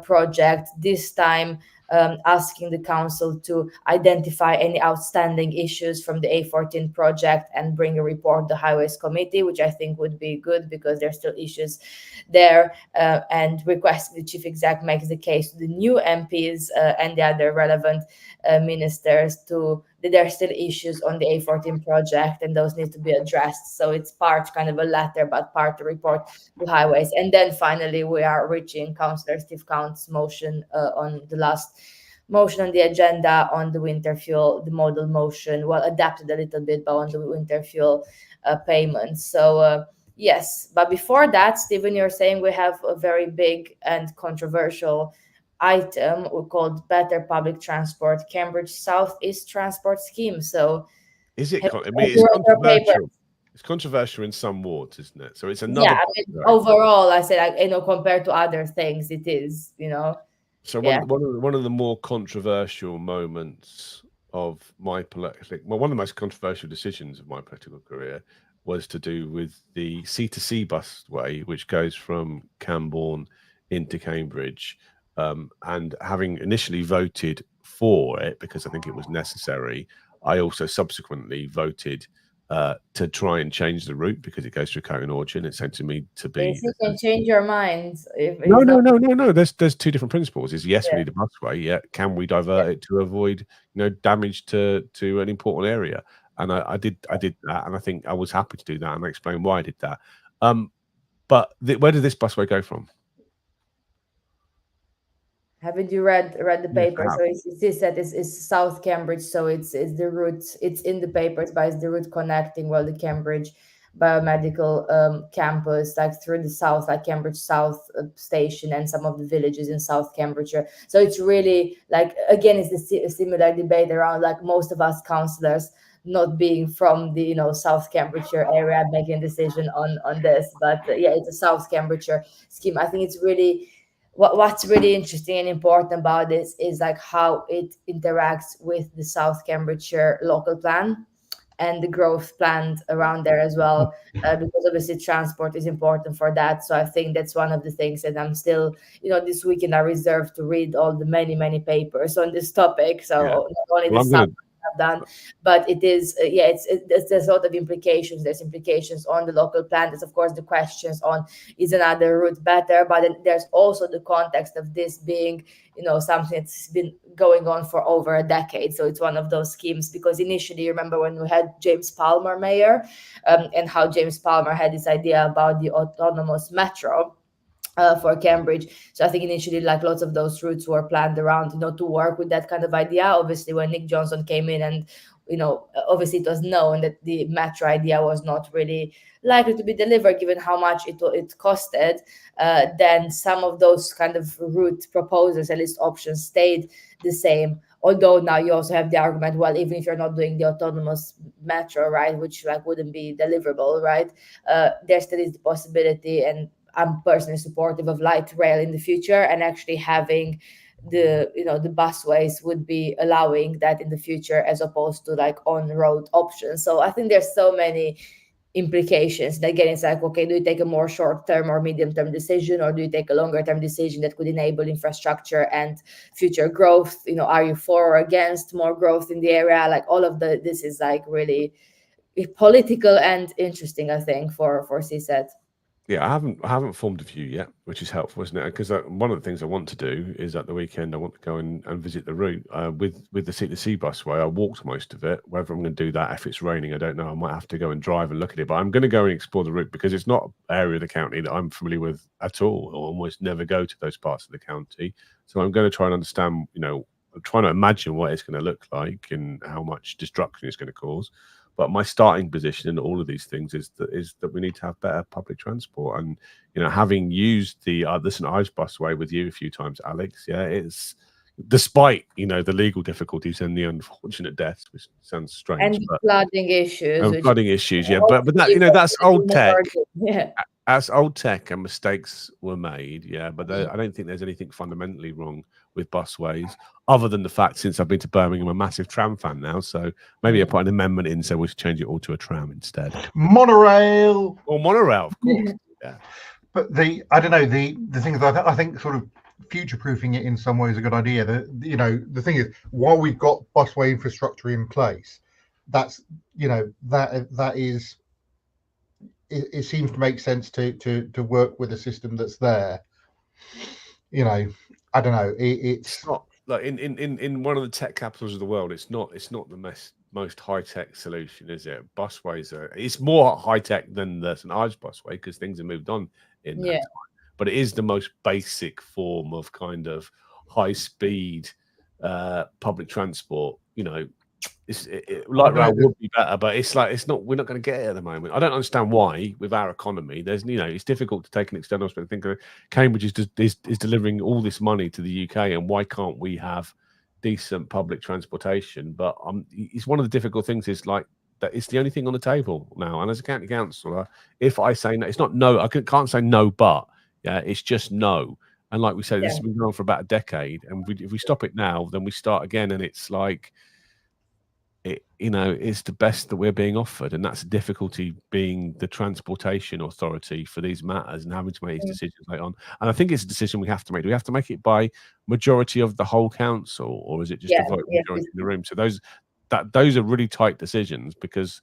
project, this time asking the council to identify any outstanding issues from the A14 project and bring a report to the Highways Committee, which I think would be good because there's still issues there, and request the Chief Exec makes the case to the new MPs and the other relevant ministers that there are still issues on the A14 project and those need to be addressed. So it's part kind of a letter, but part to report to Highways. And then finally, we are reaching Councillor Steve Count's motion on the last motion on the agenda on the winter fuel, the model motion, adapted a little bit, but on the winter fuel payments. So yes, but before that, Stephen, you're saying we have a very big and controversial item we called Better Public Transport Cambridge South East Transport Scheme. So is it? It's controversial. It's controversial in some wards, isn't it? So it's another. Yeah, overall, I said, compared to other things, it is, So one of the more controversial moments of my one of the most controversial decisions of my political career was to do with the C2C busway, which goes from Cambourne into Cambridge. And having initially voted for it because I think it was necessary, I also subsequently voted to try and change the route because it goes through Coton Orchard. It seemed to me to be. You can change your mind. No. There's 2 different principles. Is yes, we need a busway. Yeah, can we divert it to avoid damage to an important area? And I did that, and I think I was happy to do that, and I explained why I did that. But where did this busway go from? Haven't you read the paper? So it's said it's South Cambridge, so it's the route. It's in the papers, but it's the route connecting the Cambridge biomedical campus, like through the south, like Cambridge South Station and some of the villages in South Cambridgeshire. So it's really again, it's a similar debate around most of us councillors not being from the South Cambridgeshire area making a decision on this, but it's a South Cambridgeshire scheme. I think it's really. What's really interesting and important about this is how it interacts with the South Cambridgeshire local plan and the growth planned around there as well, because obviously transport is important for that. So I think that's one of the things that I'm still, this weekend I reserved to read all the many papers on this topic. So not only the stuff I've done, but it is, there's a lot of implications. There's implications on the local plan. There's of course the questions on is another route better, but then there's also the context of this being, something that's been going on for over a decade. So it's one of those schemes because initially, remember when we had James Palmer mayor, and how James Palmer had this idea about the autonomous metro. for Cambridge. So I think initially, like, lots of those routes were planned around, to work with that kind of idea. Obviously, when Nick Johnson came in, and obviously it was known that the metro idea was not really likely to be delivered given how much it costed, then some of those kind of route proposals, at least options, stayed the same. Although now you also have the argument, well, even if you're not doing the autonomous metro, right, which like wouldn't be deliverable, right, there still is the possibility, and I'm personally supportive of light rail in the future, and actually having the busways would be allowing that in the future, as opposed to like on-road options. So I think there's so many implications that, again, it's like, okay, do you take a more short-term or medium-term decision, or do you take a longer-term decision that could enable infrastructure and future growth? Are you for or against more growth in the area? Like, all of this is like really political and interesting, I think, for CSET. Yeah, I haven't formed a view yet, which is helpful, isn't it? Because one of the things I want to do is, at the weekend, I want to go and visit the route with the C2C busway. I walked most of it. Whether I'm going to do that if it's raining, I don't know. I might have to go and drive and look at it. But I'm going to go and explore the route, because it's not an area of the county that I'm familiar with at all, or almost never go to those parts of the county. So I'm going to try and understand, I'm trying to imagine what it's going to look like and how much destruction it's going to cause. But my starting position in all of these things is that we need to have better public transport. And having used the St Ives busway with you a few times, Alex, it's despite the legal difficulties and the unfortunate deaths, which sounds strange, and flooding issues, but that that's old tech. Yeah. As old tech, and mistakes were made, but I don't think there's anything fundamentally wrong with busways, other than the fact, since I've been to Birmingham, I'm a massive tram fan now, so maybe I put an amendment in, so we should change it all to a tram instead. Monorail, or monorail, of course. Yeah. But I don't know, the thing is, I think sort of future-proofing it in some ways is a good idea. The thing is, while we've got busway infrastructure in place, that's that is. It seems to make sense to work with a system that's there. I don't know. It's not like in one of the tech capitals of the world. It's not the most high tech solution, is it? Busways it's more high tech than the St Ives busway, because things have moved on in that time. But it is the most basic form of kind of high speed public transport. Light rail would be better, but we're not going to get it at the moment. I don't understand why, with our economy, there's it's difficult to take an external perspective. Think of Cambridge is delivering all this money to the UK, and why can't we have decent public transportation? But it's one of the difficult things, is like that it's the only thing on the table now. And as a county councillor, if I say no, it's not no. I can't say no, but it's just no. And like we said, this has been going on for about a decade, and if we stop it now, then we start again, and it's like, it's the best that we're being offered, and that's the difficulty, being the transportation authority for these matters and having to make these decisions later on. And I think it's a decision we have to make. Do we have to make it by majority of the whole council, or is it just a vote majority in the room? So those are really tight decisions, because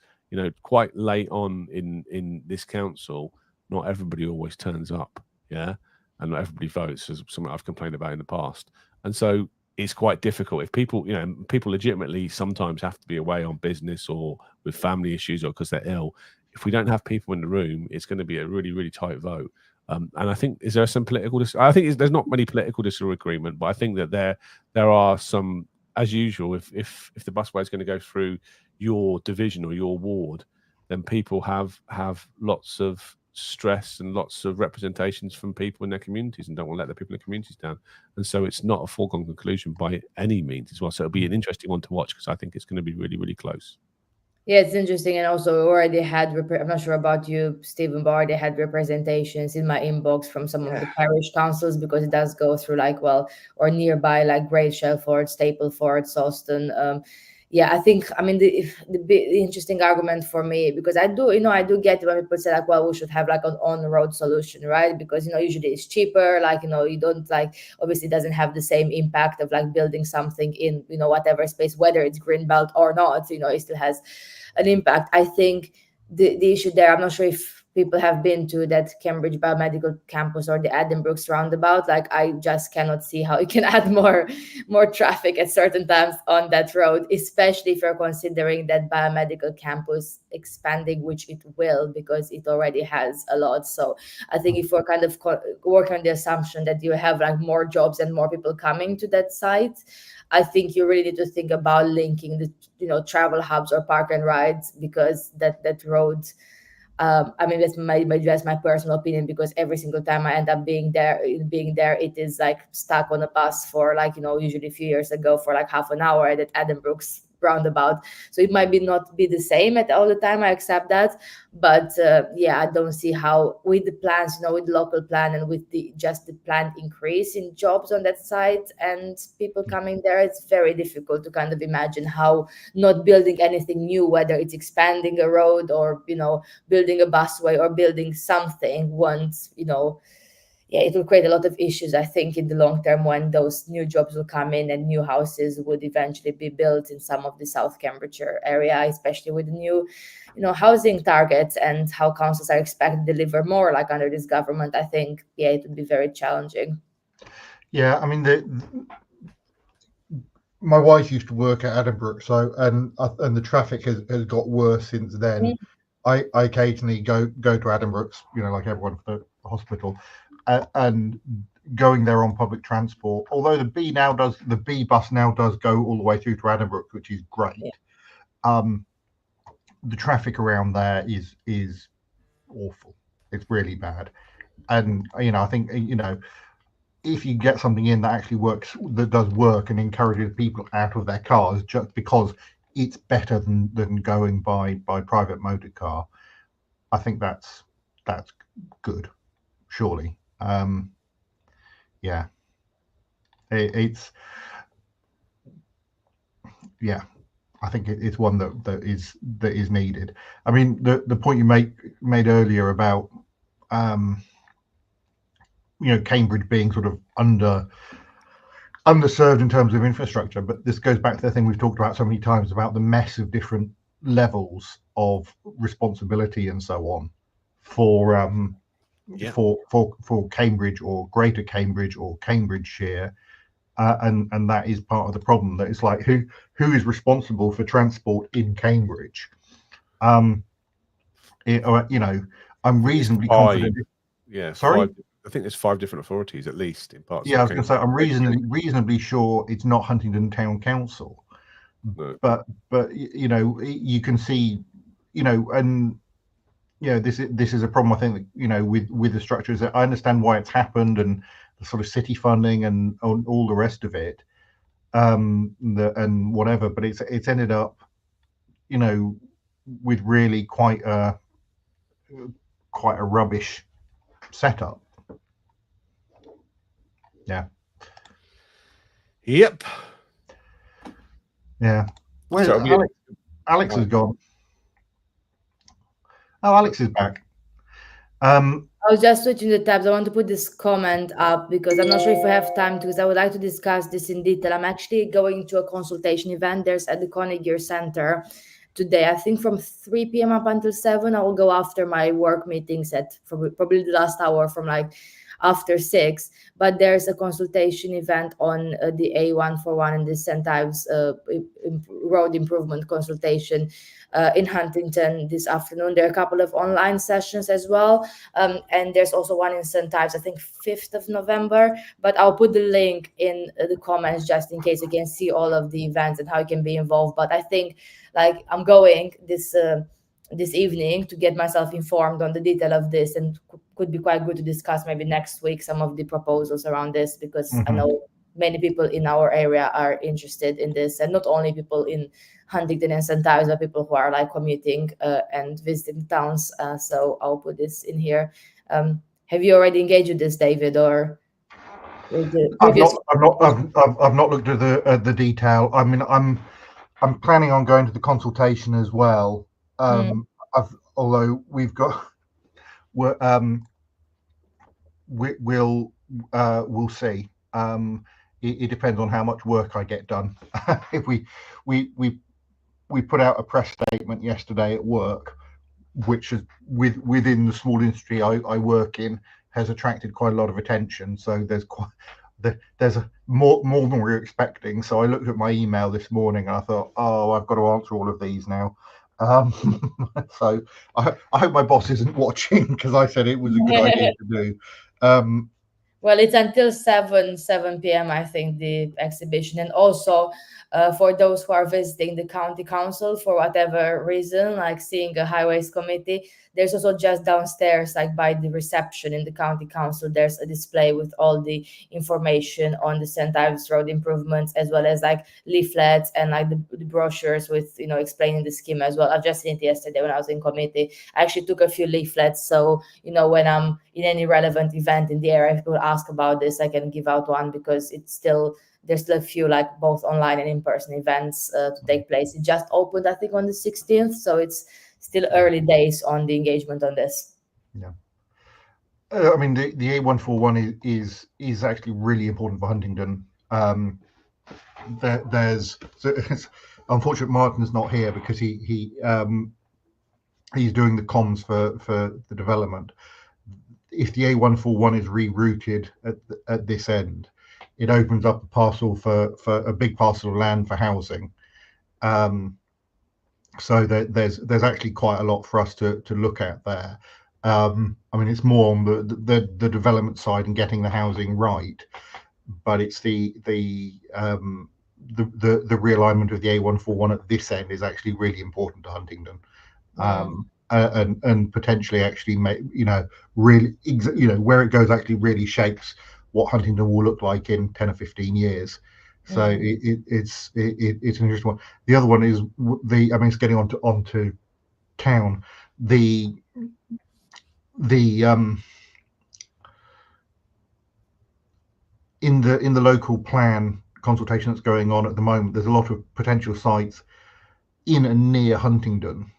quite late on in this council, not everybody always turns up, and not everybody votes, as something I've complained about in the past. And so it's quite difficult if people legitimately sometimes have to be away on business or with family issues, or because they're ill. If we don't have people in the room, it's going to be a really, really tight vote. And I think, is there some political? I think there's not many political disagreement, but I think that there are some, as usual. If the busway is going to go through your division or your ward, then people have lots of stress and lots of representations from people in their communities, and don't want to let the people in the communities down. And so it's not a foregone conclusion by any means as well. So it'll be an interesting one to watch, because I think it's going to be really, really close. Yeah, it's interesting. And also, we already had, I'm not sure about you, Stephen, but I already had representations in my inbox from some of the parish councils, because it does go through or nearby, like Great Shelford, Stapleford, Sawston. I think, the interesting argument for me, because I do get when people say well, we should have an on-road solution, right? Because, usually it's cheaper, you don't obviously it doesn't have the same impact of building something in, whatever space, whether it's Greenbelt or not, it still has an impact. I think the issue there, I'm not sure if people have been to that Cambridge Biomedical Campus or the Addenbrooke's roundabout, like I just cannot see how you can add more traffic at certain times on that road, especially if you're considering that biomedical campus expanding, which it will, because it already has a lot. So I think if we're kind of working on the assumption that you have like more jobs and more people coming to that site, I think you really need to think about linking the, you know, travel hubs or park and rides, because that road, I mean, that's my personal opinion, because every single time I end up being there, it is like stuck on a bus for like, you know, usually a few years ago for like half an hour at Addenbrooke's roundabout. So it might not be the same at all the time, I accept that, but yeah, I don't see how with the plans, you know, with the local plan and with the planned increase in jobs on that site and people coming there, it's very difficult to kind of imagine how not building anything new, whether it's expanding a road or, you know, building a busway or building something once, you know, yeah, it will create a lot of issues, I think, in the long term, when those new jobs will come in and new houses would eventually be built in some of the South Cambridgeshire area, especially with the new, you know, housing targets and how councils are expected to deliver more like under this government. I think, yeah, it would be very challenging. Yeah, I mean, my wife used to work at Addenbrooke, so and the traffic has got worse since then. Mm-hmm. I occasionally go to Addenbrooke's, you know, like everyone for the hospital, and going there on public transport. Although the B bus now does go all the way through to Addenbrooke, which is great. Yeah. The traffic around there is awful. It's really bad, and you know, I think, you know, if you get something in that actually works, that does work and encourages people out of their cars just because it's better than going by private motor car, I think that's good, surely. Yeah, it's yeah, I think it's one that is needed. I mean, the point you made earlier about you know, Cambridge being sort of underserved in terms of infrastructure, but this goes back to the thing we've talked about so many times about the mess of different levels of responsibility and so on for Cambridge or Greater Cambridge or Cambridgeshire, and that is part of the problem. That it's like who is responsible for transport in Cambridge? You know, I'm reasonably confident. Yeah, sorry. I think there's 5 different authorities at least in parts. Yeah, I was going to say I'm reasonably sure it's not Huntingdon Town Council, no. but you know, you can see, you know, and you know, this is a problem, I think, that, you know, with the structures. That I understand why it's happened and the sort of city funding and all the rest of it, and whatever. But it's ended up, you know, with really quite a rubbish setup. Yeah. Yep. Yeah. Where's Alex? Alex is gone. Oh, Alex is back. I was just switching the tabs. I want to put this comment up because I'm not sure if we have time because I would like to discuss this in detail. I'm actually going to a consultation event. There's at the Conigere Center today, I think from 3 p.m. up until 7. I will go after my work meetings at probably the last hour from like after 6, but there's a consultation event on the A141 and the St. Ives road improvement consultation in Huntingdon this afternoon. There are a couple of online sessions as well, and there's also one in St. Ives, I think 5th of November, but I'll put the link in the comments just in case you can see all of the events and how you can be involved. But I think like I'm going this evening to get myself informed on the detail of this, and could be quite good to discuss maybe next week some of the proposals around this, because I know many people in our area are interested in this, and not only people in Huntingdon and St. Ives, but people who are like commuting and visiting towns. So I'll put this in here. Have you already engaged with this, David, or? I've not looked at the detail. I mean, I'm planning on going to the consultation as well. Although we'll see. It depends on how much work I get done. If we put out a press statement yesterday at work, which is within the small industry I work in, has attracted quite a lot of attention. So there's more than we were expecting. So I looked at my email this morning and I thought, oh, I've got to answer all of these now. So I hope my boss isn't watching, because I said it was a good idea to do. Well, it's until 7 p.m. I think, the exhibition, and also for those who are visiting the county council for whatever reason, like seeing a highways committee, there's also just downstairs, like by the reception in the county council, there's a display with all the information on the St. Ives Road improvements, as well as like leaflets and like the brochures with, you know, explaining the scheme as well. I've just seen it yesterday when I was in committee. I actually took a few leaflets, so, you know, when I'm in any relevant event in the area, if people ask about this, I can give out one, because there's still a few, like both online and in-person events to take place. It just opened, I think, on the 16th, so it's still early days on the engagement on this. Yeah. I mean, the A141 is actually really important for Huntingdon. There's it's unfortunate Martin's not here, because he's doing the comms for the development. If the A141 is rerouted at this end, it opens up a parcel for a big parcel of land for housing. So there's actually quite a lot for us to look at there. I mean, it's more on the development side and getting the housing right, but it's the realignment of the A141 at this end is actually really important to Huntingdon. And potentially actually really, where it goes actually really shapes what Huntingdon will look like in 10 or 15 years. So it's an interesting one. The other one is it's getting onto town. The in the local plan consultation that's going on at the moment, there's a lot of potential sites in and near Huntingdon.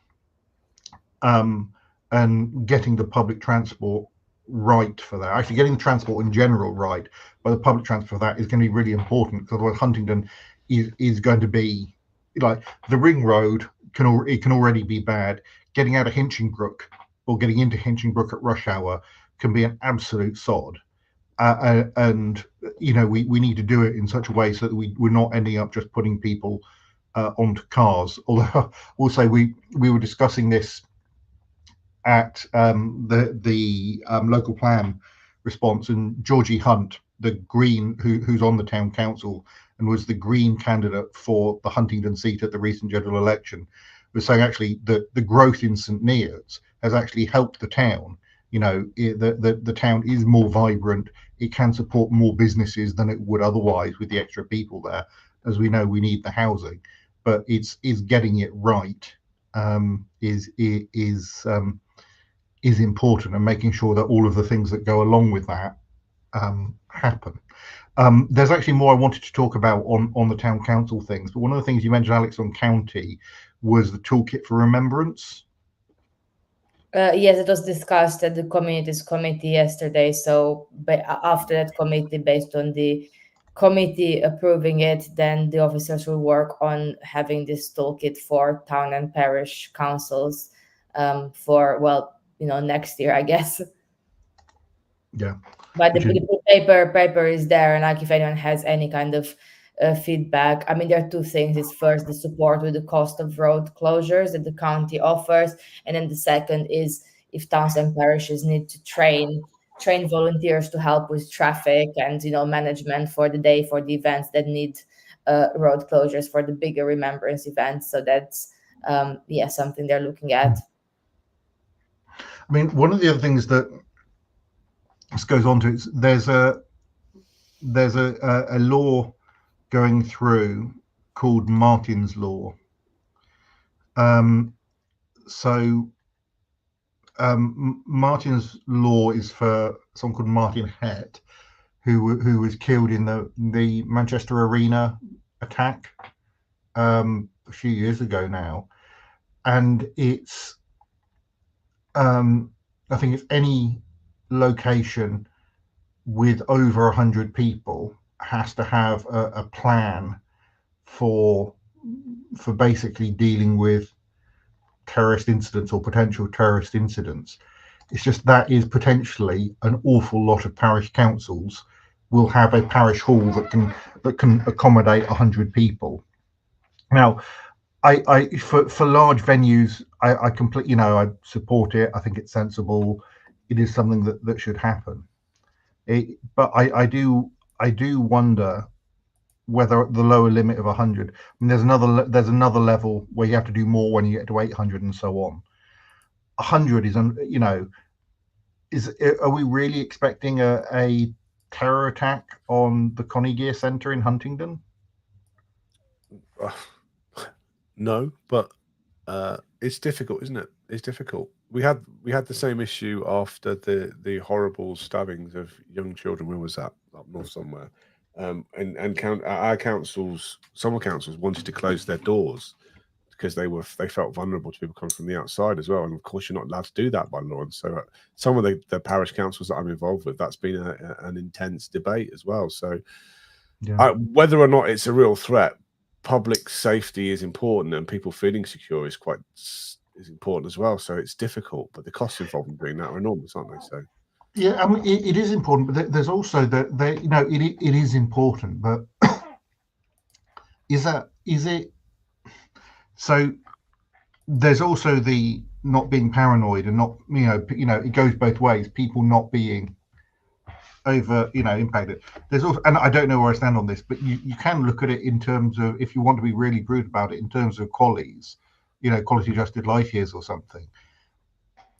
And getting the public transport right for that, actually getting transport in general right, but the public transport for that is going to be really important, because otherwise Huntingdon is going to be like the ring road can already be bad. Getting out of Hinchinbrook or getting into Hinchinbrook at rush hour can be an absolute sod. And we need to do it in such a way so that we're not ending up just putting people onto cars. Although also we were discussing this at the local plan response, and Georgie Hunt, the Green, who's on the town council and was the Green candidate for the Huntingdon seat at the recent general election, was saying actually that the growth in St Neots has actually helped the town. The town is more vibrant. It can support more businesses than it would otherwise with the extra people there. As we know, we need the housing, but is getting it right is important, and making sure that all of the things that go along with that happen. There's actually more I wanted to talk about on the town council things, but one of the things you mentioned, Alex, on county was the toolkit for remembrance. Yes, it was discussed at the communities committee yesterday. So after that committee, based on the committee approving it, then the officers will work on having this toolkit for town and parish councils for, next year, I guess. Yeah. But the paper is there, and like if anyone has any kind of feedback, I mean, there are two things. It's first the support with the cost of road closures that the county offers, and then the second is if towns and parishes need to train volunteers to help with traffic and management for the day, for the events that need road closures, for the bigger remembrance events. So that's something they're looking at. I mean, one of the other things that this goes on to is there's a law going through called Martin's Law. Martin's Law is for someone called Martin Hett, who was killed in the Manchester Arena attack a few years ago now, and it's I think it's any location with over 100 people has to have a plan for basically dealing with terrorist incidents or potential terrorist incidents. It's just that is potentially an awful lot of parish councils will have a parish hall that can accommodate 100 people. Now, I for large venues, I completely, I support it. I think it's sensible. It is something that should happen. But I do wonder whether the lower limit of 100. I mean, there's another level where you have to do more when you get to 800 and so on. 100 is, are we really expecting a terror attack on the Connie Gear Centre in Huntingdon? No, but it's difficult, isn't it? It's difficult. We had the same issue after the horrible stabbings of young children. Where was that? Up north somewhere. And our councils, some councils wanted to close their doors because they felt vulnerable to people coming from the outside as well. And of course, you're not allowed to do that by law. And so some of the parish councils that I'm involved with, that's been an intense debate as well. So whether or not it's a real threat, public safety is important, and people feeling secure is important as well. So it's difficult, but the costs involved in doing that are enormous, aren't they? So yeah, I mean, it is important, but there's also it is important, but is it? So there's also the not being paranoid and not, it goes both ways. People not being over, impacted. There's also, and I don't know where I stand on this, but you can look at it in terms of, if you want to be really brutal about it, in terms of QALYs, quality adjusted life years or something.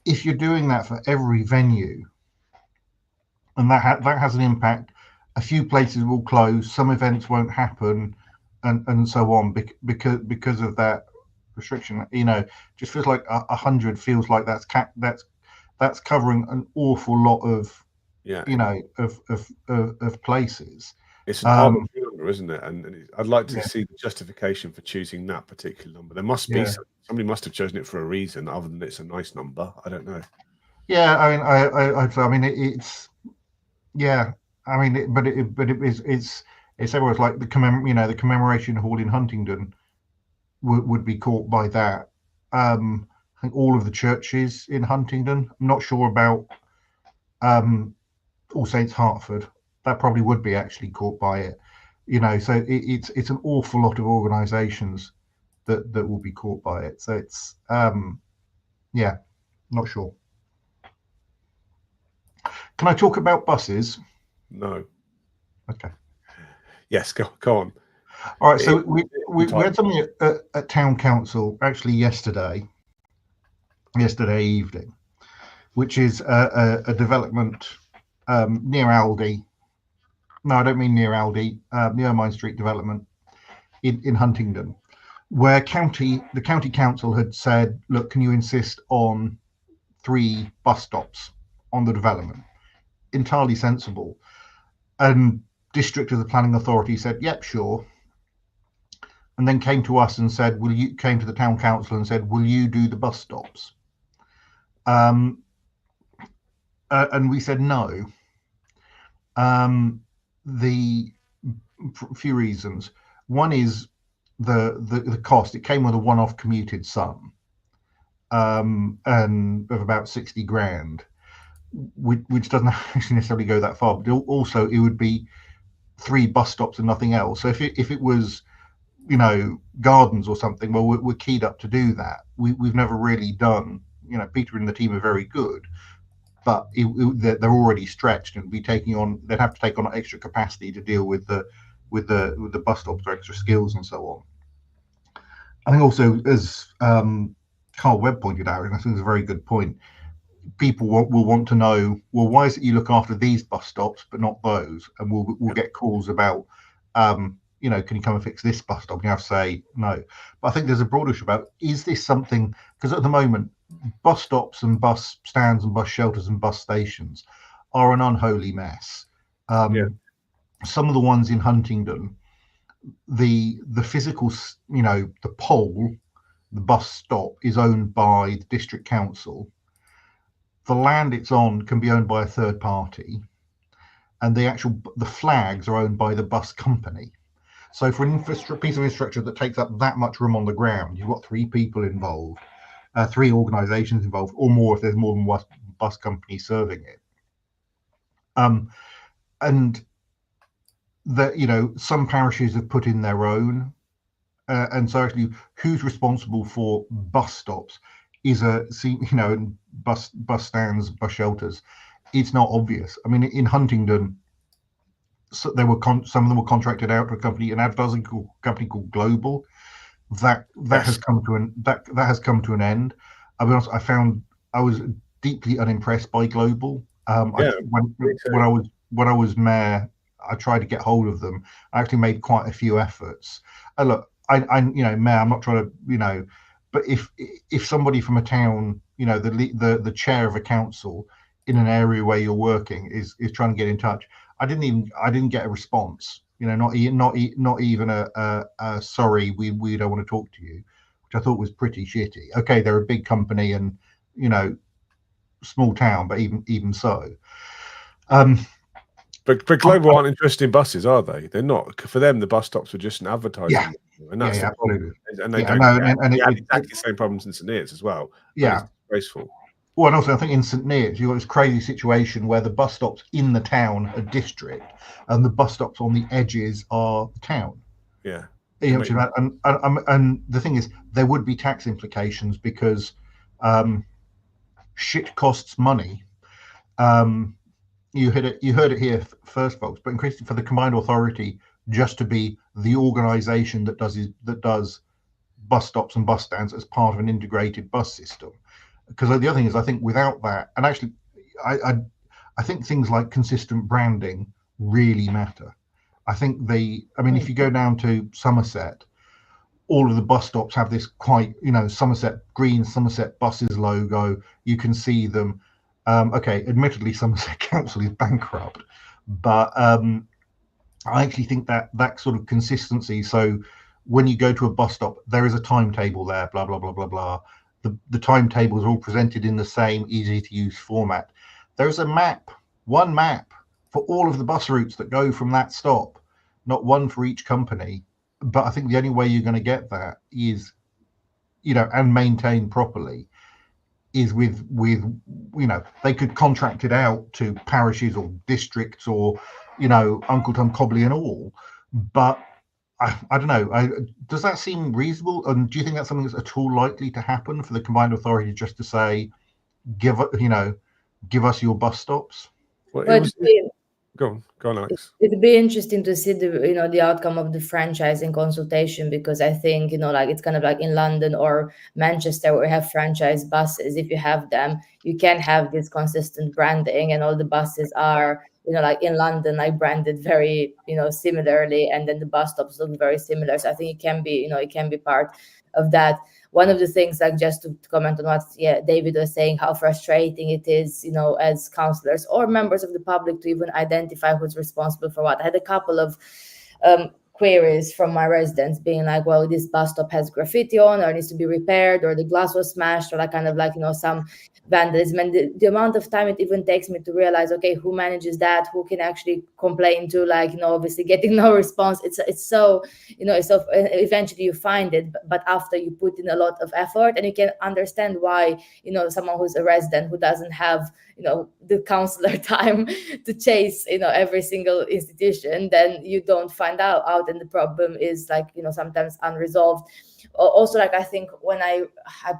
If you're doing that for every venue, and that has an impact, a few places will close, some events won't happen, and so on, because of that restriction. Just feels like 100 feels like that's covering an awful lot of of places. It's an arbitrary number, isn't it? And I'd like to see the justification for choosing that particular number. There must be somebody must have chosen it for a reason, other than it's a nice number. I don't know. Yeah, I mean, it's everyone's like the commemoration hall in Huntingdon would be caught by that. I think all of the churches in Huntingdon. I'm not sure about All Saints Hartford. That probably would be actually caught by it. So it's an awful lot of organisations that will be caught by it. So it's not sure. Can I talk about buses? No. Okay. Yes, go on. All right. So we had something at Town Council actually yesterday evening, which is a development near Aldi. No, I don't mean near Aldi. Near Ermine Street development in Huntingdon, where the county council had said, look, can you insist on 3 bus stops on the development? Entirely sensible. And District of the Planning Authority said, yep, sure. And then came to us and said, came to the town council and said, will you do the bus stops? And we said no. The few reasons. One is the cost. It came with a one-off commuted sum, and of about 60 grand, which doesn't actually necessarily go that far. But also, it would be 3 bus stops and nothing else. So if it was, gardens or something, well, we're keyed up to do that. We've never really done. Peter and the team are very good, but they're already stretched and they'd have to take on extra capacity to deal with the bus stops, or extra skills and so on. I think also, as Carl Webb pointed out, and I think it's a very good point, people will want to know, well, why is it you look after these bus stops but not those? And we'll get calls about, can you come and fix this bus stop? And you have to say no. But I think there's a broader issue about, is this something, because at the moment, bus stops and bus stands and bus shelters and bus stations are an unholy mess. Some of the ones in Huntingdon, the physical, the pole, the bus stop is owned by the district council. The land it's on can be owned by a third party, and the flags are owned by the bus company. So for an piece of infrastructure that takes up that much room on the ground, you've got 3 people involved. 3 organisations involved, or more if there's more than one bus company serving it. And that, some parishes have put in their own, and so actually, who's responsible for bus stops is bus stands, bus shelters. It's not obvious. I mean, in Huntingdon, so some of them were contracted out to an advertising company called Global. That has come to an end. I'll be honest, I was deeply unimpressed by Global. When I was mayor, I tried to get hold of them. I actually made quite a few efforts. And look, mayor, I'm not trying to, but if somebody from a town, the chair of a council in an area where you're working is trying to get in touch, I didn't get a response. Not even a sorry, we don't want to talk to you, which I thought was pretty shitty. Okay, they're a big company and small town, but even so. But Global aren't interested in buses, are they? They're not. For them, the bus stops are just an advertising. Yeah. And that's the absolutely. And they had exactly the same problems in St Neots as well. Yeah. It's disgraceful. Well, and also I think in St Neots, you've got this crazy situation where the bus stops in the town are district and the bus stops on the edges are the town. Yeah. And the thing is, there would be tax implications because shit costs money. You heard it here first, folks, but increasingly for the combined authority just to be the organisation that does bus stops and bus stands as part of an integrated bus system. Because the other thing is, I think without that, and actually, I think things like consistent branding really matter. I think if you go down to Somerset, all of the bus stops have this quite, Somerset Green, Somerset Buses logo. You can see them. Admittedly, Somerset Council is bankrupt, but I actually think that sort of consistency. So when you go to a bus stop, there is a timetable there, blah, blah, blah, blah, blah. The timetable is all presented in the same easy to use format. There's one map for all of the bus routes that go from that stop, not one for each company. But I think the only way you're going to get that is, and maintain properly, is with they could contract it out to parishes or districts or Uncle Tom Cobley and all, but I don't know. Does that seem reasonable? And do you think that's something that's at all likely to happen for the combined authority just to say, give us your bus stops? Go on, Alex. It'd be interesting to see the outcome of the franchising consultation, because I think it's kind of like in London or Manchester where we have franchise buses. If you have them, you can have this consistent branding, and all the buses are like in London, like branded very similarly, and then the bus stops look very similar. So I think it can be part of that. One of the things, like just to comment on what David was saying, how frustrating it is, as councillors or members of the public to even identify who's responsible for what. I had a couple of queries from my residents being like, well, this bus stop has graffiti on, or needs to be repaired, or the glass was smashed, or some vandalism. And the amount of time it even takes me to realize, okay, who manages that, who can actually complain to, obviously getting no response. It's so eventually you find it, but after you put in a lot of effort, and you can understand why someone who's a resident who doesn't have the councillor time to chase every single institution, then you don't find out, and the problem is sometimes unresolved. Also, I think when I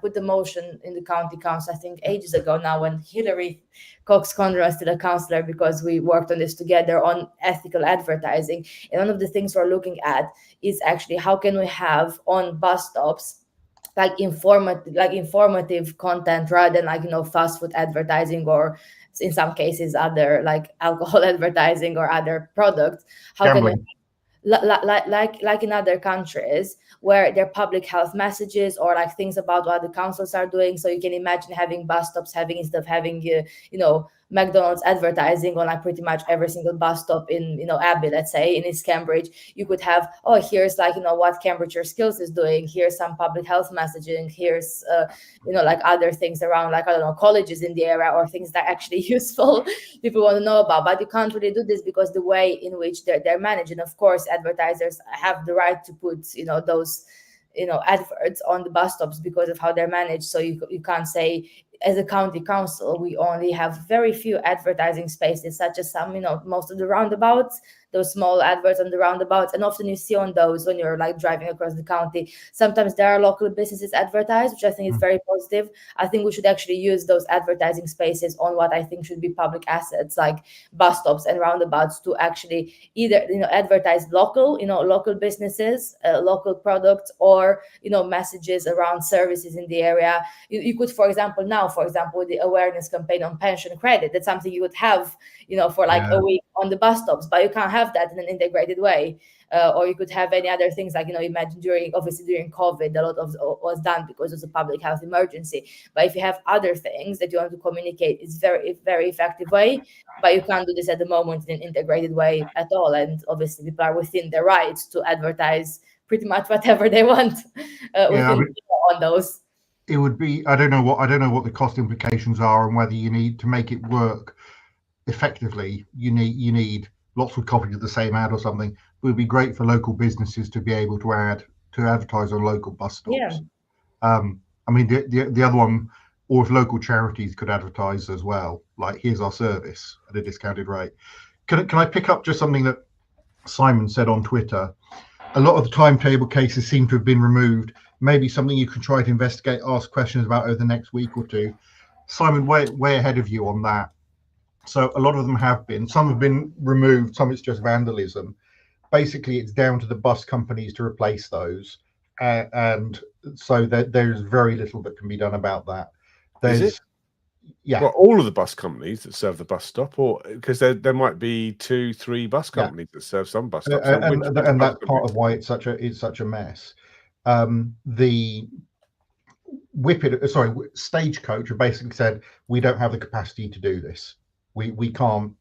put the motion in the county council, I think ages ago now, when Hilary Cox-Conroy was still a councillor, because we worked on this together on ethical advertising. And one of the things we're looking at is actually how can we have on bus stops informative content rather than fast food advertising, or in some cases other alcohol advertising or other products. How Gambling. Can like in other countries where there are public health messages or things about what the councils are doing. So you can imagine having bus stops instead of having McDonald's advertising on pretty much every single bus stop in Abbey, let's say in East Cambridge. You could have, here's what Cambridgeshire Skills is doing, here's some public health messaging, here's other things around colleges in the area, or things that are actually useful people want to know about. But you can't really do this because the way in which they're managed. And of course advertisers have the right to put those adverts on the bus stops because of how they're managed. So you can't say, as a county council, we only have very few advertising spaces, such as some, most of the roundabouts, those small adverts on the roundabouts. And often you see on those when you're like driving across the county, sometimes there are local businesses advertised, which I think is very positive. I think we should actually use those advertising spaces on what I think should be public assets, like bus stops and roundabouts, to actually either, advertise local businesses, local products, or, messages around services in the area. You could, for example, with the awareness campaign on pension credit, that's something you would have, for like a week on the bus stops, but you can't have that in an integrated way. Or you could have any other things, like, imagine during COVID, a lot of was done because it was a public health emergency. But if you have other things that you want to communicate, it's very, very effective way. But you can't do this at the moment in an integrated way at all. And obviously people are within their rights to advertise pretty much whatever they want on those. It would be, I don't know what the cost implications are, and whether you need to make it work effectively. You need lots of copies of the same ad or something. It would be great for local businesses to be able to advertise on local bus stops. Yeah. I mean, the other one, or if local charities could advertise as well, like, here's our service at a discounted rate. Can I pick up just something that Simon said on Twitter? A lot of the timetable cases seem to have been removed. Maybe something you can try to investigate, ask questions about over the next week or two. Simon, way ahead of you on that. So a lot of them have been. Some have been removed. Some it's just vandalism. Basically, it's down to the bus companies to replace those, and so there's very little that can be done about that. Is it? Yeah. Well, all of the bus companies that serve the bus stop, or because there might be 2-3 bus companies that serve some bus stops, and that's part of why it's such a mess. The Stagecoach have basically said, we don't have the capacity to do this. We can't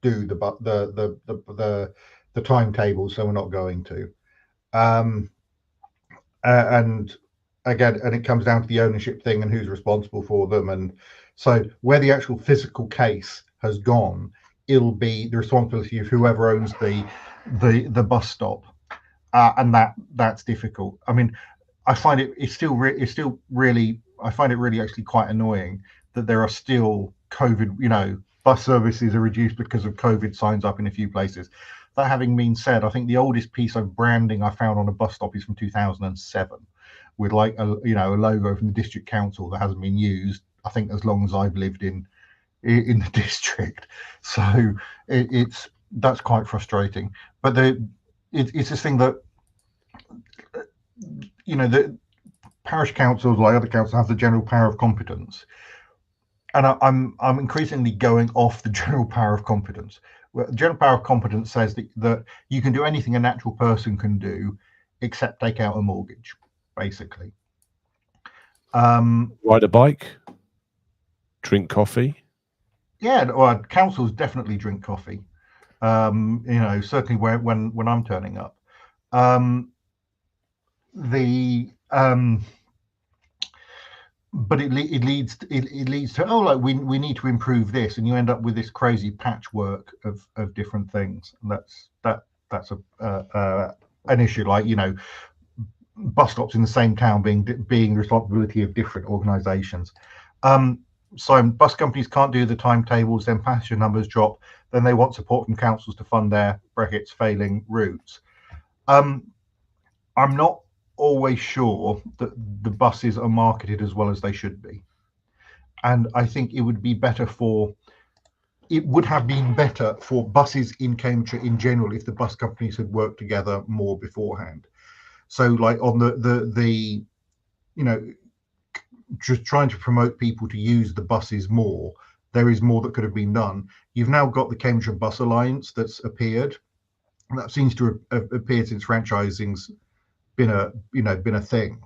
do the timetable, so we're not going to. And again, it comes down to the ownership thing and who's responsible for them. And so where the actual physical case has gone, it'll be the responsibility of whoever owns the bus stop, and that's difficult. I mean, I find it's still really actually quite annoying that there are still COVID, bus services are reduced because of COVID signs up in a few places. That having been said, I think the oldest piece of branding I found on a bus stop is from 2007, with like a logo from the district council that hasn't been used, I think, as long as I've lived in the district. So that's quite frustrating. But it's this thing that the parish councils, like other councils, have the general power of competence, and I'm increasingly going off the general power of competence. Well, the general power of competence says that you can do anything a natural person can do except take out a mortgage, basically. Ride a bike, drink coffee. Yeah, well, councils definitely drink coffee. Certainly when I'm turning up. But it leads to we need to improve this, and you end up with this crazy patchwork of different things, and that's an issue. Like, bus stops in the same town being the responsibility of different organisations. So bus companies can't do the timetables, then passenger numbers drop, then they want support from councils to fund their failing routes. I'm not always sure that the buses are marketed as well as they should be, and I think it would have been better for buses in Cambridgeshire in general if the bus companies had worked together more beforehand. So, like, on the just trying to promote people to use the buses more, there is more that could have been done. You've now got the Cambridgeshire Bus Alliance that's appeared, and that seems to have appeared since franchising's been a thing,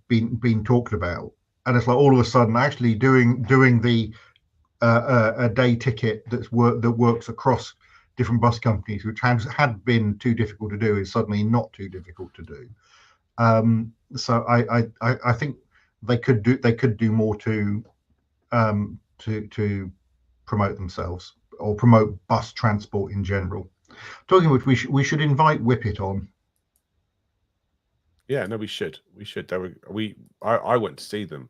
been talked about. And it's like, all of a sudden, actually doing the a day ticket that works across different bus companies, which had been too difficult to do, is suddenly not too difficult to do. So I think they could do more to promote themselves, or promote bus transport in general. Talking of which, we should invite Whippet on. Yeah, no, we should. I went to see them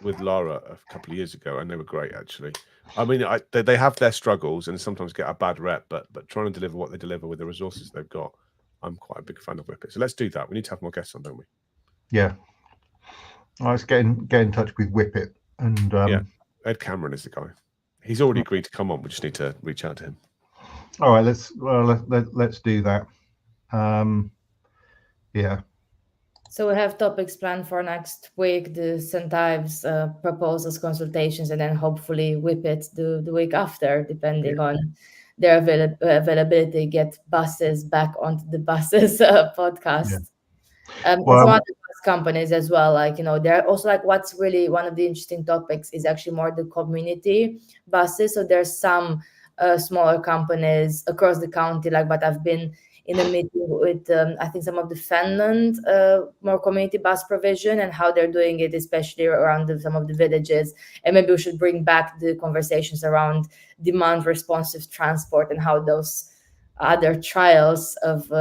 with Lara a couple of years ago, and they were great, actually. I mean, they have their struggles and sometimes get a bad rep, but trying to deliver what they deliver with the resources they've got, I'm quite a big fan of Whippet. So let's do that. We need to have more guests on, don't we? Yeah. Let's get in touch with Whippet. And yeah, Ed Cameron is the guy. He's already agreed to come on. We just need to reach out to him. All right, let's do that. Yeah. So we have topics planned for next week, the St. Ives proposals, consultations, and then hopefully Whippet the week after, depending on their availability, get buses back onto the buses podcast. Yeah. Some other companies as well, like, they're also like, what's really one of the interesting topics is actually more the community buses. So there's some smaller companies across the county, but I've been in a meeting with I think some of the Finland more community bus provision and how they're doing it, especially around some of the villages. And maybe we should bring back the conversations around demand responsive transport and how those other trials of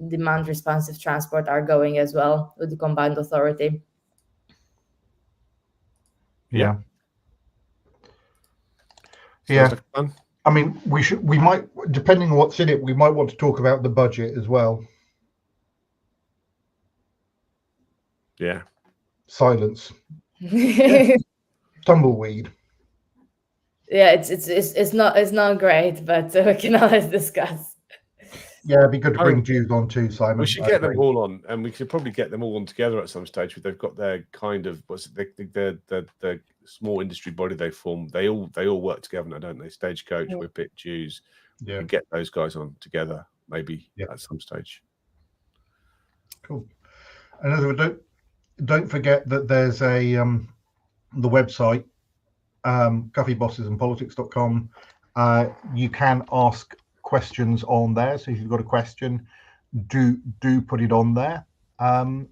demand responsive transport are going as well with the combined authority. Yeah. Like fun. I mean, we might, depending on what's in it, we might want to talk about the budget as well. Yeah. Silence. Tumbleweed. Yeah, it's not great, but we can always discuss. Yeah, it'd be good to bring Jews on too, Simon. We should get them all on, and we could probably get them all on together at some stage. They've got their kind of the small industry body they form. They all work together now, don't they? Stagecoach, Whippet, Jews. Yeah, and get those guys on together maybe at some stage. Cool. And don't forget that there's a the website coffeebossesandpolitics.com. You can ask questions on there, so if you've got a question, do put it on there. And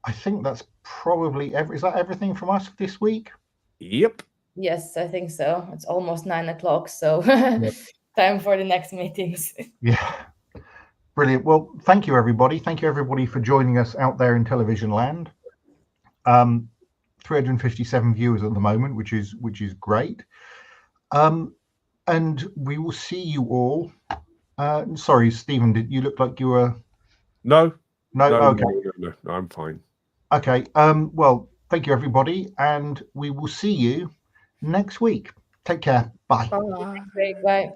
I think that's probably is that everything from us this week? Yep. Yes, I think so. It's almost 9 o'clock, so time for the next meetings. Yeah, brilliant. Well, thank you everybody for joining us out there in television land. 357 viewers at the moment, which is great. And we will see you all. Sorry, Stephen, did you look like you were? No. Okay. No, I'm fine. Okay. Well, thank you, everybody, and we will see you next week. Take care. Bye. Bye.